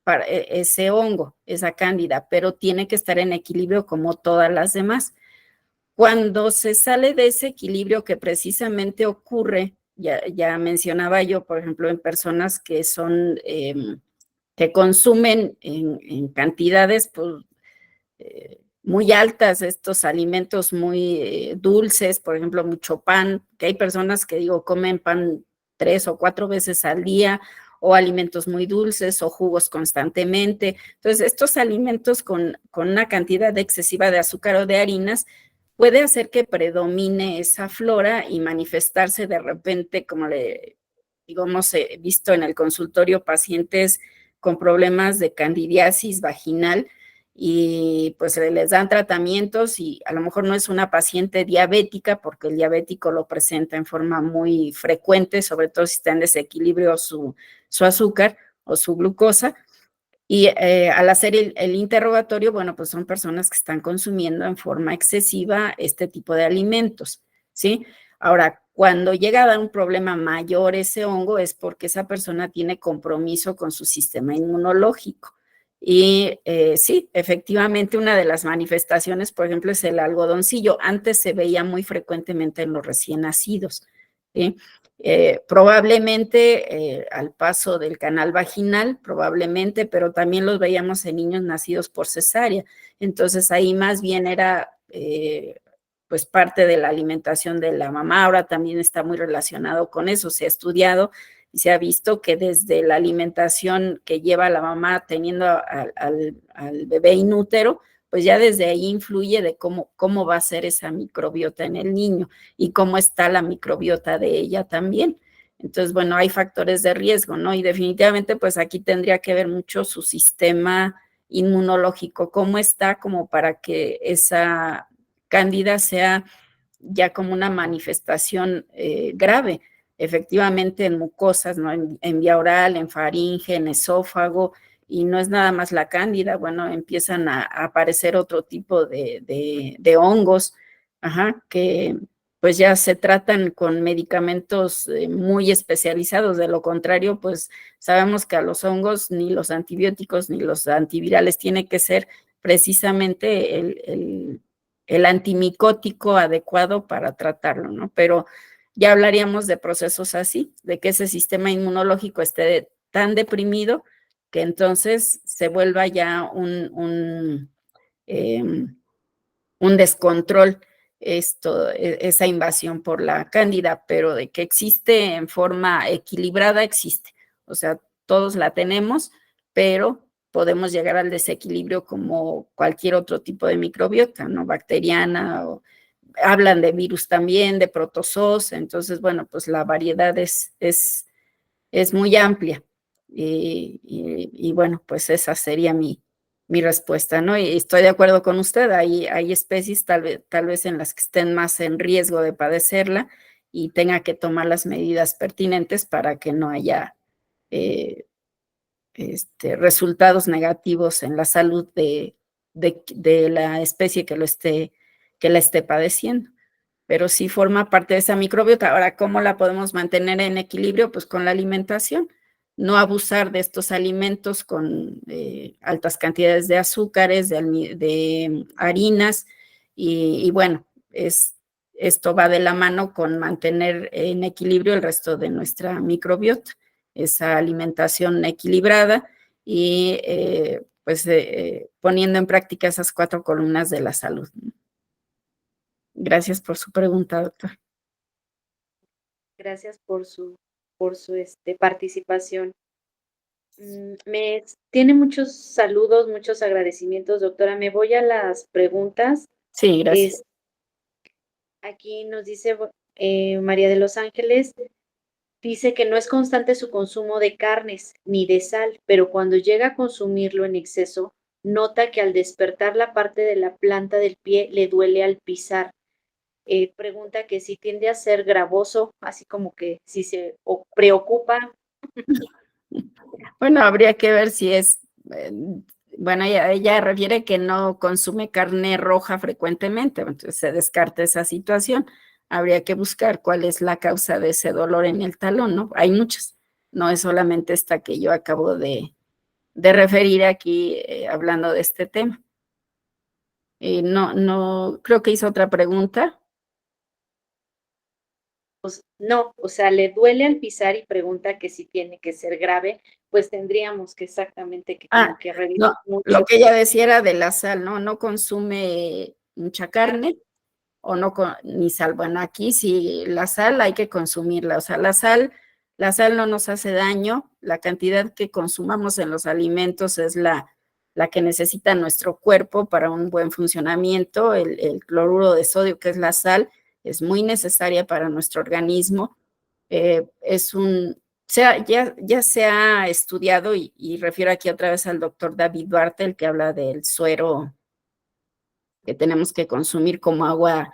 para ese hongo, esa cándida, pero tiene que estar en equilibrio como todas las demás. Cuando se sale de ese equilibrio que precisamente ocurre, ya mencionaba yo, por ejemplo, en personas que son, que consumen en cantidades, pues, muy altas, estos alimentos muy dulces, por ejemplo, mucho pan, que hay personas que digo comen pan 3 o 4 veces al día, o alimentos muy dulces, o jugos constantemente. Entonces, estos alimentos con una cantidad excesiva de azúcar o de harinas puede hacer que predomine esa flora y manifestarse de repente, como le digo, hemos visto en el consultorio pacientes con problemas de candidiasis vaginal, y pues se les dan tratamientos y a lo mejor no es una paciente diabética porque el diabético lo presenta en forma muy frecuente, sobre todo si está en desequilibrio su azúcar o su glucosa. Y al hacer el interrogatorio, bueno, pues son personas que están consumiendo en forma excesiva este tipo de alimentos, ¿sí? Ahora, cuando llega a dar un problema mayor ese hongo es porque esa persona tiene compromiso con su sistema inmunológico. Y sí, efectivamente, una de las manifestaciones, por ejemplo, es el algodoncillo. Antes se veía muy frecuentemente en los recién nacidos. ¿sí? Probablemente al paso del canal vaginal, probablemente, pero también los veíamos en niños nacidos por cesárea. Entonces ahí más bien era pues parte de la alimentación de la mamá. Ahora también está muy relacionado con eso, se ha estudiado y se ha visto que desde la alimentación que lleva la mamá teniendo al bebé inútero, pues ya desde ahí influye de cómo va a ser esa microbiota en el niño y cómo está la microbiota de ella también. Entonces, bueno, hay factores de riesgo, ¿no? Y definitivamente, pues aquí tendría que ver mucho su sistema inmunológico, cómo está como para que esa cándida sea ya como una manifestación grave, efectivamente en mucosas, ¿no? En vía oral, en faringe, en esófago, y no es nada más la cándida, bueno, empiezan a aparecer otro tipo de hongos, que pues ya se tratan con medicamentos muy especializados. De lo contrario, pues sabemos que a los hongos ni los antibióticos ni los antivirales tiene que ser precisamente el antimicótico adecuado para tratarlo, ¿no? Pero ya hablaríamos de procesos así, de que ese sistema inmunológico esté tan deprimido que entonces se vuelva ya un descontrol, esa invasión por la cándida, pero de que existe en forma equilibrada, existe. O sea, todos la tenemos, pero podemos llegar al desequilibrio como cualquier otro tipo de microbiota, ¿no? Bacteriana, o hablan de virus también, de protozoos. Entonces, bueno, pues la variedad es muy amplia. Y bueno, pues esa sería mi respuesta, ¿no? Y estoy de acuerdo con usted, hay especies tal vez en las que estén más en riesgo de padecerla y tenga que tomar las medidas pertinentes para que no haya resultados negativos en la salud de la especie que la esté padeciendo. Pero sí forma parte de esa microbiota. Ahora, ¿cómo la podemos mantener en equilibrio? Pues con la alimentación. No abusar de estos alimentos con altas cantidades de azúcares, de harinas, y bueno, esto va de la mano con mantener en equilibrio el resto de nuestra microbiota, esa alimentación equilibrada y pues poniendo en práctica esas 4 columnas de la salud. Gracias por su pregunta, doctor. Gracias por su participación. Tiene muchos saludos, muchos agradecimientos, doctora. Me voy a las preguntas. Sí, gracias. Aquí nos dice María de los Ángeles, dice que no es constante su consumo de carnes ni de sal, pero cuando llega a consumirlo en exceso, nota que al despertar la parte de la planta del pie le duele al pisar. Pregunta que si tiende a ser gravoso, así como que si se preocupa. Bueno, habría que ver si es, bueno, ella refiere que no consume carne roja frecuentemente, entonces se descarta esa situación. Habría que buscar cuál es la causa de ese dolor en el talón, ¿no? Hay muchas, no es solamente esta que yo acabo de referir aquí hablando de este tema. No, creo que hizo otra pregunta. Pues, no, o sea, le duele al pisar y pregunta que si tiene que ser grave, pues tendríamos que exactamente que como que revisar mucho. Lo que ella decía era de la sal, ¿no? No consume mucha carne o no ni sal. Bueno, aquí sí, la sal hay que consumirla, o sea, la sal no nos hace daño, la cantidad que consumamos en los alimentos es la que necesita nuestro cuerpo para un buen funcionamiento. El cloruro de sodio, que es la sal, es muy necesaria para nuestro organismo. Ya se ha estudiado, y refiero aquí otra vez al doctor David Duarte, el que habla del suero que tenemos que consumir como agua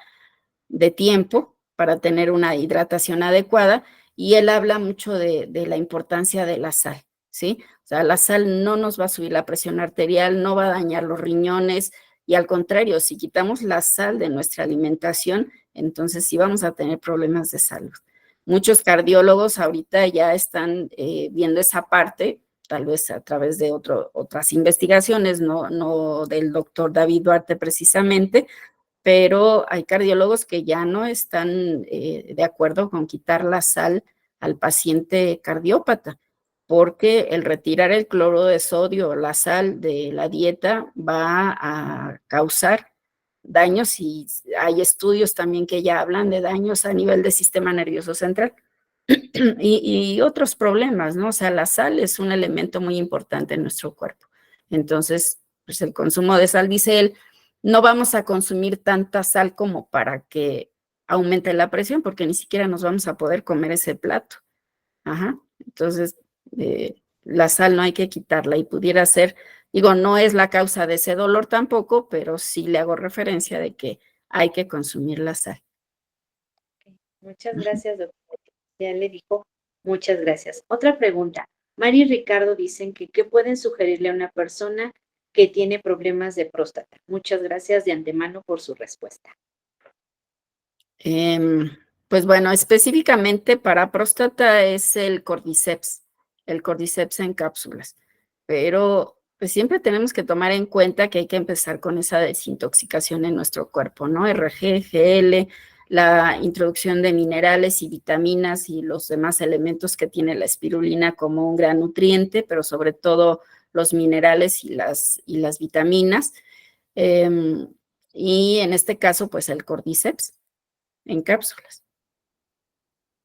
de tiempo para tener una hidratación adecuada, y él habla mucho de la importancia de la sal, ¿sí? O sea, la sal no nos va a subir la presión arterial, no va a dañar los riñones, y al contrario, si quitamos la sal de nuestra alimentación, entonces sí vamos a tener problemas de salud. Muchos cardiólogos ahorita ya están viendo esa parte, tal vez a través de otras investigaciones, no del doctor David Duarte precisamente, pero hay cardiólogos que ya no están de acuerdo con quitar la sal al paciente cardiópata, porque el retirar el cloro de sodio, la sal de la dieta, va a causar daños, y hay estudios también que ya hablan de daños a nivel del sistema nervioso central y otros problemas, ¿no? O sea, la sal es un elemento muy importante en nuestro cuerpo. Entonces, pues el consumo de sal, dice él, no vamos a consumir tanta sal como para que aumente la presión, porque ni siquiera nos vamos a poder comer ese plato. Ajá. Entonces, la sal no hay que quitarla, y pudiera ser, digo, no es la causa de ese dolor tampoco, pero sí le hago referencia de que hay que consumir la sal. Muchas gracias, doctora. Ya le dijo, muchas gracias. Otra pregunta. Mari y Ricardo dicen que ¿qué pueden sugerirle a una persona que tiene problemas de próstata? Muchas gracias de antemano por su respuesta. Pues bueno, específicamente para próstata es el Cordyceps en cápsulas, pero pues siempre tenemos que tomar en cuenta que hay que empezar con esa desintoxicación en nuestro cuerpo, ¿no? RG, GL, la introducción de minerales y vitaminas y los demás elementos que tiene la espirulina como un gran nutriente, pero sobre todo los minerales y las vitaminas. Y en este caso, pues el Cordyceps en cápsulas.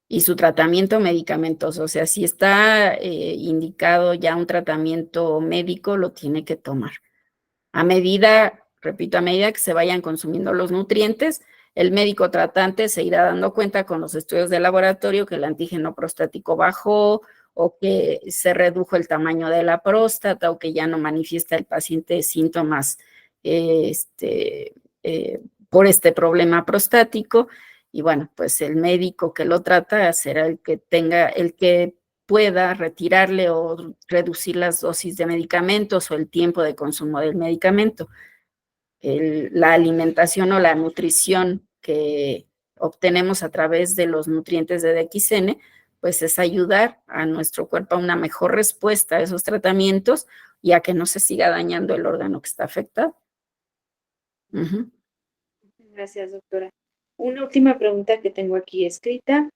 Y su tratamiento medicamentoso, o sea, si está indicado ya un tratamiento médico, lo tiene que tomar. A medida, repito, a medida que se vayan consumiendo los nutrientes, el médico tratante se irá dando cuenta con los estudios de laboratorio que el antígeno prostático bajó, o que se redujo el tamaño de la próstata, o que ya no manifiesta el paciente síntomas por este problema prostático. Y bueno, pues el médico que lo trata será el que pueda retirarle o reducir las dosis de medicamentos o el tiempo de consumo del medicamento. La alimentación o la nutrición que obtenemos a través de los nutrientes de DXN, pues es ayudar a nuestro cuerpo a una mejor respuesta a esos tratamientos y a que no se siga dañando el órgano que está afectado. Gracias, doctora. Una última pregunta que tengo aquí escrita.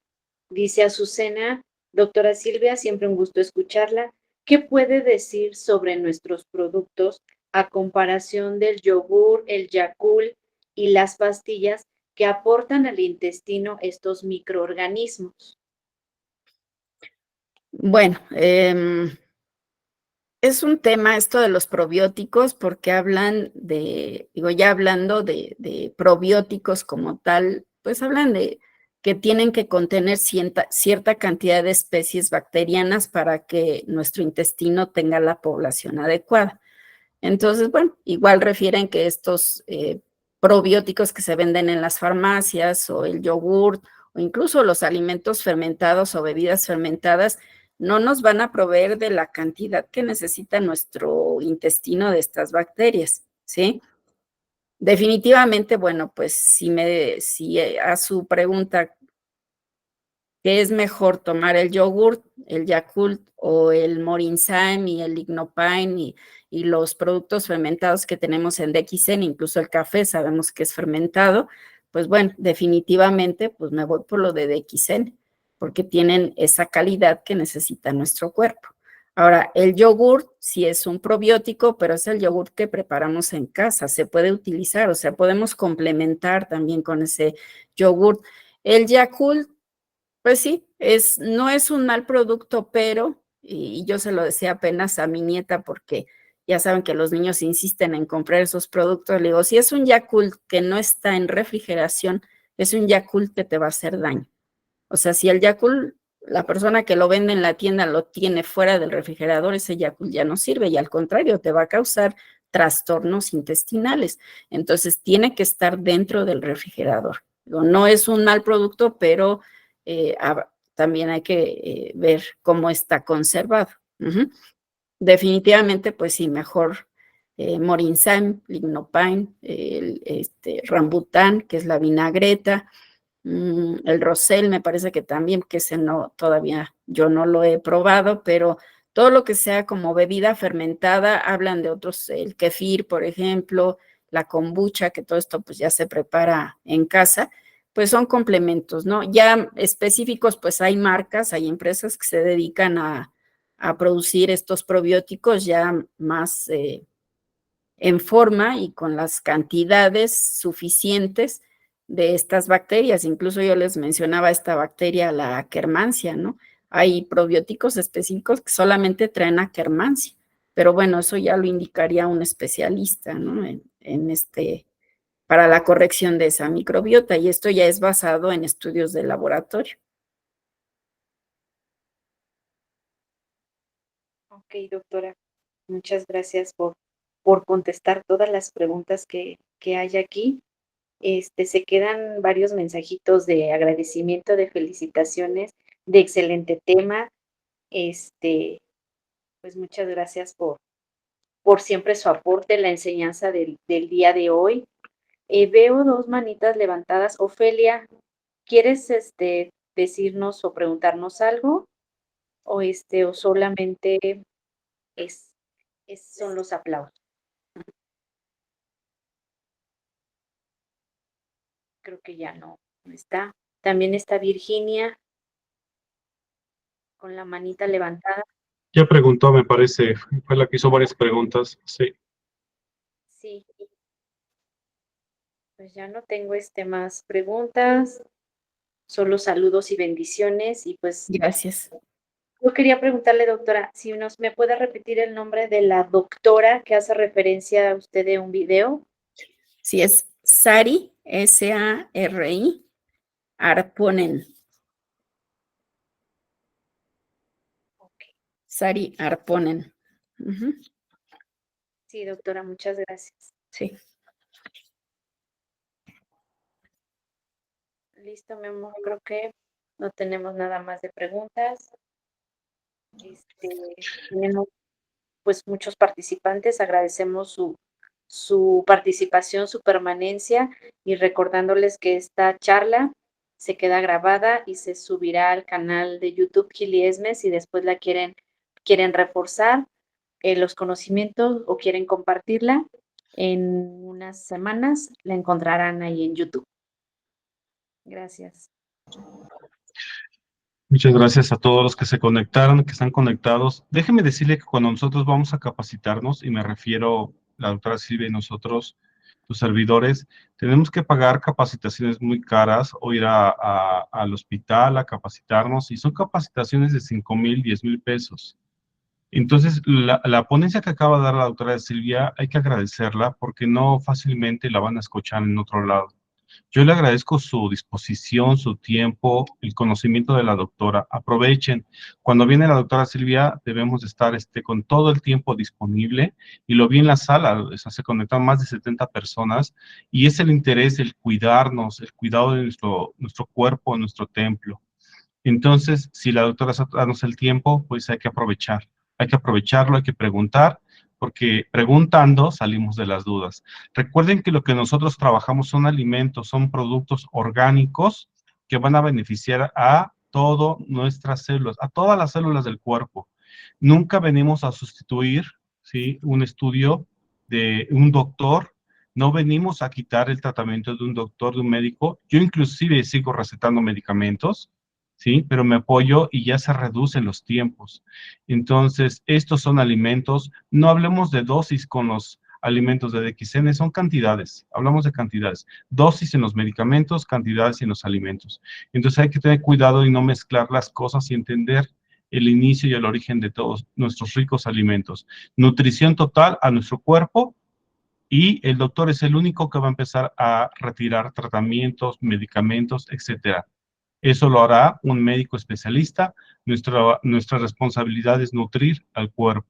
Dice Azucena, doctora Silvia, siempre un gusto escucharla. ¿Qué puede decir sobre nuestros productos a comparación del yogur, el Yakult y las pastillas que aportan al intestino estos microorganismos? Bueno, es un tema esto de los probióticos, porque hablan ya hablando de probióticos como tal, pues hablan de que tienen que contener cierta cantidad de especies bacterianas para que nuestro intestino tenga la población adecuada. Entonces, bueno, igual refieren que estos probióticos que se venden en las farmacias, o el yogur, o incluso los alimentos fermentados o bebidas fermentadas, no nos van a proveer de la cantidad que necesita nuestro intestino de estas bacterias, ¿sí? Definitivamente, bueno, pues si a su pregunta, ¿qué es mejor tomar el yogurt, el Yakult o el Morinzyme y el Lignopine y los productos fermentados que tenemos en DXN, incluso el café sabemos que es fermentado? Pues bueno, definitivamente pues me voy por lo de DXN, porque tienen esa calidad que necesita nuestro cuerpo. Ahora, el yogurt sí es un probiótico, pero es el yogurt que preparamos en casa, se puede utilizar, o sea, podemos complementar también con ese yogurt. El Yakult, pues sí, no es un mal producto, pero, y yo se lo decía apenas a mi nieta, porque ya saben que los niños insisten en comprar esos productos, le digo, si es un Yakult que no está en refrigeración, es un Yakult que te va a hacer daño. O sea, si el Yakult, la persona que lo vende en la tienda lo tiene fuera del refrigerador, ese Yakult ya no sirve, y al contrario, te va a causar trastornos intestinales. Entonces, tiene que estar dentro del refrigerador. No es un mal producto, pero también hay que ver cómo está conservado. Definitivamente, pues sí, mejor Morinzyme, Lignopine, Rambután, que es la vinagreta, el Rosel me parece que también, que ese no, todavía yo no lo he probado, pero todo lo que sea como bebida fermentada, hablan de otros, el kefir, por ejemplo, la kombucha, que todo esto pues ya se prepara en casa, pues son complementos, ¿no? Ya específicos, pues hay marcas, hay empresas que se dedican a producir estos probióticos ya más en forma y con las cantidades suficientes de estas bacterias. Incluso yo les mencionaba esta bacteria, la Akkermansia, ¿no? Hay probióticos específicos que solamente traen Akkermansia, pero bueno, eso ya lo indicaría un especialista, ¿no? Para la corrección de esa microbiota, y esto ya es basado en estudios de laboratorio. Ok, doctora, muchas gracias por contestar todas las preguntas que hay aquí. Se quedan varios mensajitos de agradecimiento, de felicitaciones, de excelente tema. Pues muchas gracias por siempre su aporte, la enseñanza del día de hoy. Veo dos manitas levantadas. Ofelia, ¿quieres decirnos o preguntarnos algo? O solamente es, son los aplausos. Creo que ya no está. También está Virginia con la manita levantada. Ya preguntó, me parece, fue la que hizo varias preguntas, sí. Sí. Pues ya no tengo más preguntas, solo saludos y bendiciones. Y pues Gracias. yo quería preguntarle, doctora, si me puede repetir el nombre de la doctora que hace referencia a usted de un video. Sí, es Sari, S-A-R-I, Arponen. Okay. Sari Arponen. Sí, doctora, muchas gracias. Sí. Listo, mi amor, creo que no tenemos nada más de preguntas. Tenemos pues muchos participantes, agradecemos su participación, su permanencia, y recordándoles que esta charla se queda grabada y se subirá al canal de YouTube Gili Esme. Si después la quieren reforzar los conocimientos o quieren compartirla, en unas semanas la encontrarán ahí en YouTube. Gracias. Muchas gracias a todos los que se conectaron, que están conectados. Déjeme decirle que cuando nosotros vamos a capacitarnos, y me refiero la doctora Silvia y nosotros, tus servidores, tenemos que pagar capacitaciones muy caras o ir al hospital a capacitarnos, y son capacitaciones de 5,000, 10,000 pesos. Entonces, la ponencia que acaba de dar la doctora Silvia, hay que agradecerla porque no fácilmente la van a escuchar en otro lado. Yo le agradezco su disposición, su tiempo, el conocimiento de la doctora. Aprovechen. Cuando viene la doctora Silvia, debemos de estar con todo el tiempo disponible, y lo vi en la sala, o sea, se conectaron más de 70 personas, y es el interés, el cuidarnos, el cuidado de nuestro cuerpo, nuestro templo. Entonces, si la doctora está dándonos el tiempo, pues hay que aprovechar. Hay que aprovecharlo, hay que preguntar, porque preguntando salimos de las dudas. Recuerden que lo que nosotros trabajamos son alimentos, son productos orgánicos que van a beneficiar a todas nuestras células, a todas las células del cuerpo. Nunca venimos a sustituir, ¿sí?, un estudio de un doctor. No venimos a quitar el tratamiento de un doctor, de un médico. Yo inclusive sigo recetando medicamentos, ¿sí? Pero me apoyo y ya se reducen los tiempos. Entonces, estos son alimentos. No hablemos de dosis con los alimentos de DXN, son cantidades. Hablamos de cantidades. Dosis en los medicamentos, cantidades en los alimentos. Entonces, hay que tener cuidado y no mezclar las cosas y entender el inicio y el origen de todos nuestros ricos alimentos. Nutrición total a nuestro cuerpo, y el doctor es el único que va a empezar a retirar tratamientos, medicamentos, etcétera. Eso lo hará un médico especialista. Nuestra responsabilidad es nutrir al cuerpo.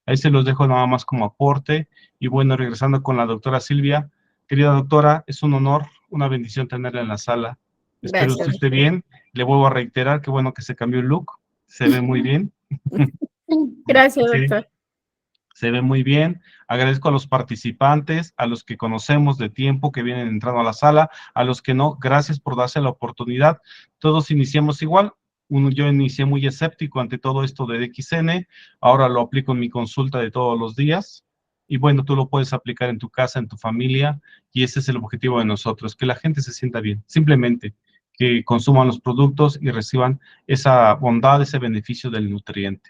Ahí se los dejo nada más como aporte. Y bueno, regresando con la doctora Silvia. Querida doctora, es un honor, una bendición tenerla en la sala. Espero Gracias. que esté bien. Le vuelvo a reiterar que bueno que se cambió el look. Se ve muy bien. Gracias, Sí. doctor. Se ve muy bien. Agradezco a los participantes, a los que conocemos de tiempo, que vienen entrando a la sala, a los que no, gracias por darse la oportunidad. Todos iniciamos igual. Yo inicié muy escéptico ante todo esto de DXN, ahora lo aplico en mi consulta de todos los días, y bueno, tú lo puedes aplicar en tu casa, en tu familia, y ese es el objetivo de nosotros, que la gente se sienta bien, simplemente que consuman los productos y reciban esa bondad, ese beneficio del nutriente.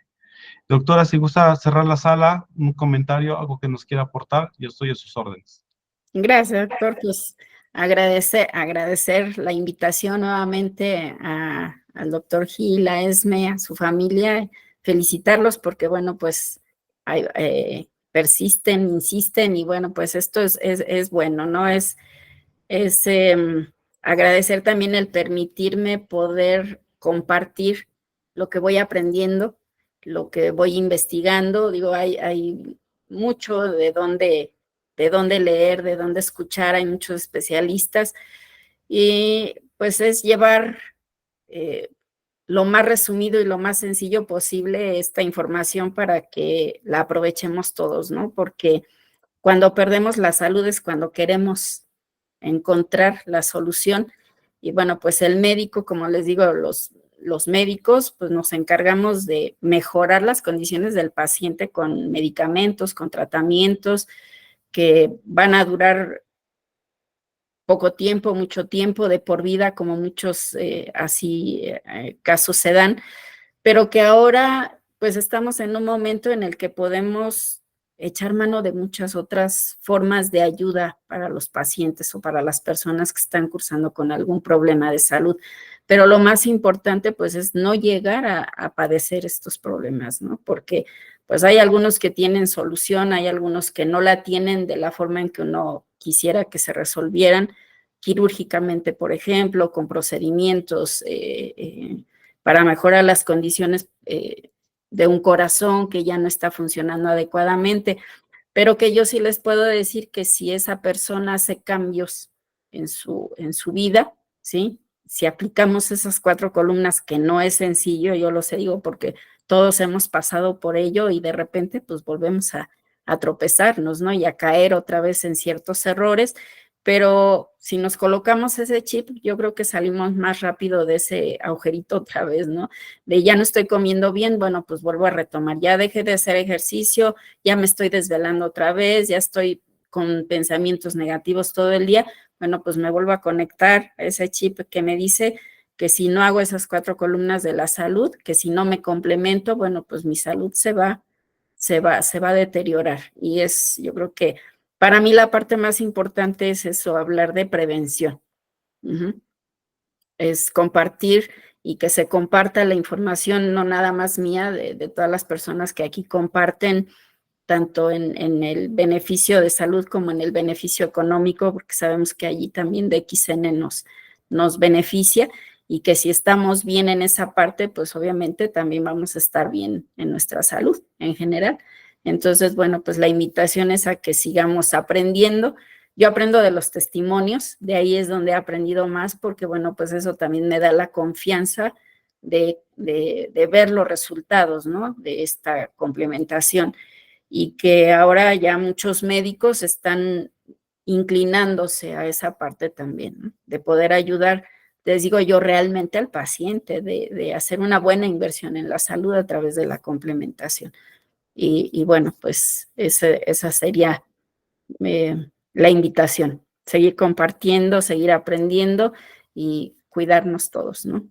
Doctora, si gusta cerrar la sala, un comentario, algo que nos quiera aportar, yo estoy a sus órdenes. Gracias, doctor. Pues agradecer la invitación nuevamente al doctor Gil, a Esme, a su familia, felicitarlos porque, bueno, pues persisten, insisten y, bueno, pues esto es bueno, ¿no? Es agradecer también el permitirme poder compartir lo que voy aprendiendo, lo que voy investigando. Digo, hay mucho de dónde leer, de dónde escuchar, hay muchos especialistas, y pues es llevar lo más resumido y lo más sencillo posible esta información para que la aprovechemos todos, ¿no? Porque cuando perdemos la salud es cuando queremos encontrar la solución. Y bueno, pues el médico, como les digo, los médicos, pues nos encargamos de mejorar las condiciones del paciente con medicamentos, con tratamientos que van a durar poco tiempo, mucho tiempo, de por vida, como muchos casos se dan, pero que ahora pues estamos en un momento en el que podemos echar mano de muchas otras formas de ayuda para los pacientes o para las personas que están cursando con algún problema de salud. Pero lo más importante pues es no llegar a padecer estos problemas, ¿no? Porque pues hay algunos que tienen solución, hay algunos que no la tienen de la forma en que uno quisiera que se resolvieran, quirúrgicamente, por ejemplo, con procedimientos para mejorar las condiciones de un corazón que ya no está funcionando adecuadamente, pero que yo sí les puedo decir que si esa persona hace cambios en su vida, ¿sí? Si aplicamos esas 4 columnas, que no es sencillo, yo lo sé, digo, porque todos hemos pasado por ello y de repente pues volvemos a tropezarnos, ¿no? Y a caer otra vez en ciertos errores, pero si nos colocamos ese chip, yo creo que salimos más rápido de ese agujerito otra vez, ¿no? De ya no estoy comiendo bien, bueno, pues vuelvo a retomar, ya dejé de hacer ejercicio, ya me estoy desvelando otra vez, ya estoy con pensamientos negativos todo el día, bueno, pues me vuelvo a conectar a ese chip que me dice que si no hago esas 4 columnas de la salud, que si no me complemento, bueno, pues mi salud se va a deteriorar. Y yo creo que para mí la parte más importante es eso, hablar de prevención. Es compartir y que se comparta la información, no nada más mía, de todas las personas que aquí comparten, tanto en el beneficio de salud como en el beneficio económico, porque sabemos que allí también DXN nos beneficia, y que si estamos bien en esa parte, pues obviamente también vamos a estar bien en nuestra salud en general. Entonces, bueno, pues la invitación es a que sigamos aprendiendo. Yo aprendo de los testimonios, de ahí es donde he aprendido más, porque bueno, pues eso también me da la confianza de ver los resultados, ¿no? De esta complementación, y que ahora ya muchos médicos están inclinándose a esa parte también, ¿no? De poder ayudar, les digo yo, realmente al paciente, de hacer una buena inversión en la salud a través de la complementación. Y bueno, pues esa sería la invitación, seguir compartiendo, seguir aprendiendo y cuidarnos todos, ¿no?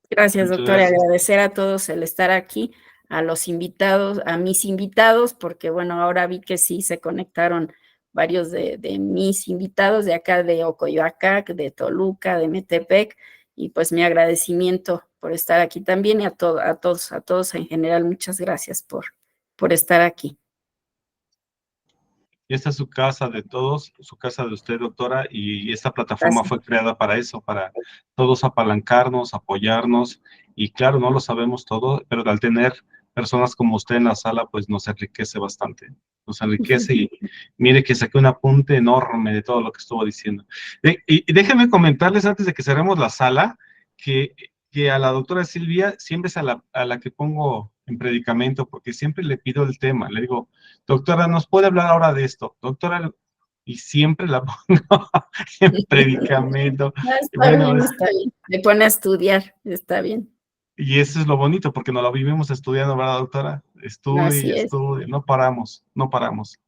Gracias, doctora. Agradecer a todos el estar aquí, a los invitados, a mis invitados, porque bueno, ahora vi que sí se conectaron varios de mis invitados de acá de Ocoyoacac, de Toluca, de Metepec, y pues mi agradecimiento por estar aquí también, y a todos en general, muchas gracias por estar aquí. Esta es su casa de todos, su casa de usted, doctora, y esta plataforma fue creada para eso, para todos apalancarnos, apoyarnos, y claro, no lo sabemos todo, pero al tener personas como usted en la sala, pues nos enriquece bastante, nos enriquece, y mire que saqué un apunte enorme de todo lo que estuvo diciendo. Y déjenme comentarles antes de que cerremos la sala, que a la doctora Silvia siempre es a la que pongo en predicamento, porque siempre le pido el tema, le digo, doctora, ¿nos puede hablar ahora de esto? Doctora, y siempre la pongo en predicamento. Está bien, me pone a estudiar, está bien. Y eso es lo bonito, porque nos lo vivimos estudiando, ¿verdad, doctora? Así es. estudie, no paramos, no paramos.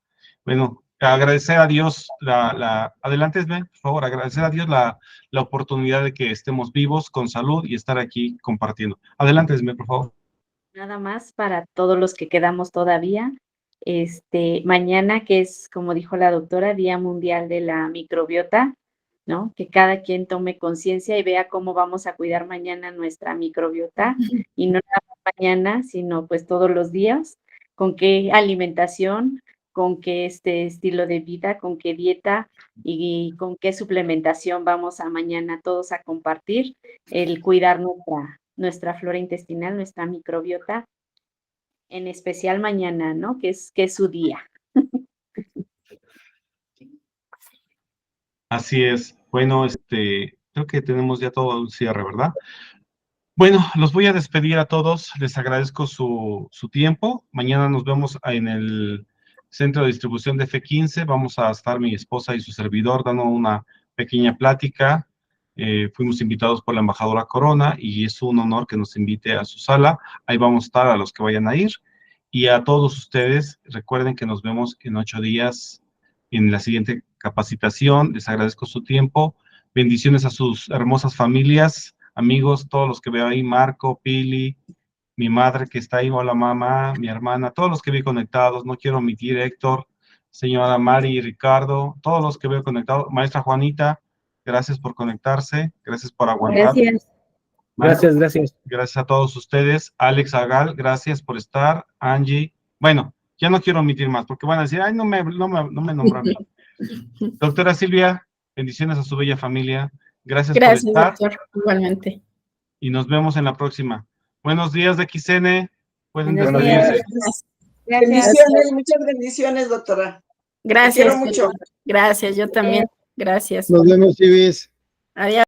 Bueno, agradecer a Dios adelante, Esme, por favor, agradecer a Dios la oportunidad de que estemos vivos, con salud y estar aquí compartiendo. Adelante, Esme, por favor. Nada más para todos los que quedamos todavía. Mañana, que es, como dijo la doctora, Día Mundial de la Microbiota, ¿no? Que cada quien tome conciencia y vea cómo vamos a cuidar mañana nuestra microbiota, y no nada más mañana, sino pues todos los días, con qué alimentación, con qué estilo de vida, con qué dieta y con qué suplementación vamos a mañana todos a compartir, el cuidar nuestra flora intestinal, nuestra microbiota, en especial mañana, ¿no? Que es su día. Así es. Bueno, creo que tenemos ya todo un cierre, ¿verdad? Bueno, los voy a despedir a todos. Les agradezco su tiempo. Mañana nos vemos en el centro de distribución de F15. Vamos a estar mi esposa y su servidor dando una pequeña plática. Fuimos invitados por la embajadora Corona y es un honor que nos invite a su sala. Ahí vamos a estar a los que vayan a ir. Y a todos ustedes, recuerden que nos vemos en 8 días en la siguiente capacitación. Les agradezco su tiempo. Bendiciones a sus hermosas familias, amigos, todos los que veo ahí, Marco, Pili, mi madre que está ahí, hola mamá, mi hermana, todos los que vi conectados, no quiero omitir, Héctor, señora Mari, Ricardo, todos los que veo conectados, maestra Juanita, gracias por conectarse, gracias por aguantar. Gracias. Gracias. Gracias a todos ustedes. Alex Agal, gracias por estar. Angie, bueno, ya no quiero omitir más, porque van a decir, ay, no me nombró a mí. Doctora Silvia, bendiciones a su bella familia. Gracias por estar. Doctor, igualmente. Y nos vemos en la próxima. Buenos días de XN. Pueden Buenos despedirse. Gracias. Bendiciones, muchas bendiciones, doctora. Gracias. Te quiero mucho. Gracias, yo también. Gracias. Nos vemos, Ibis. Adiós.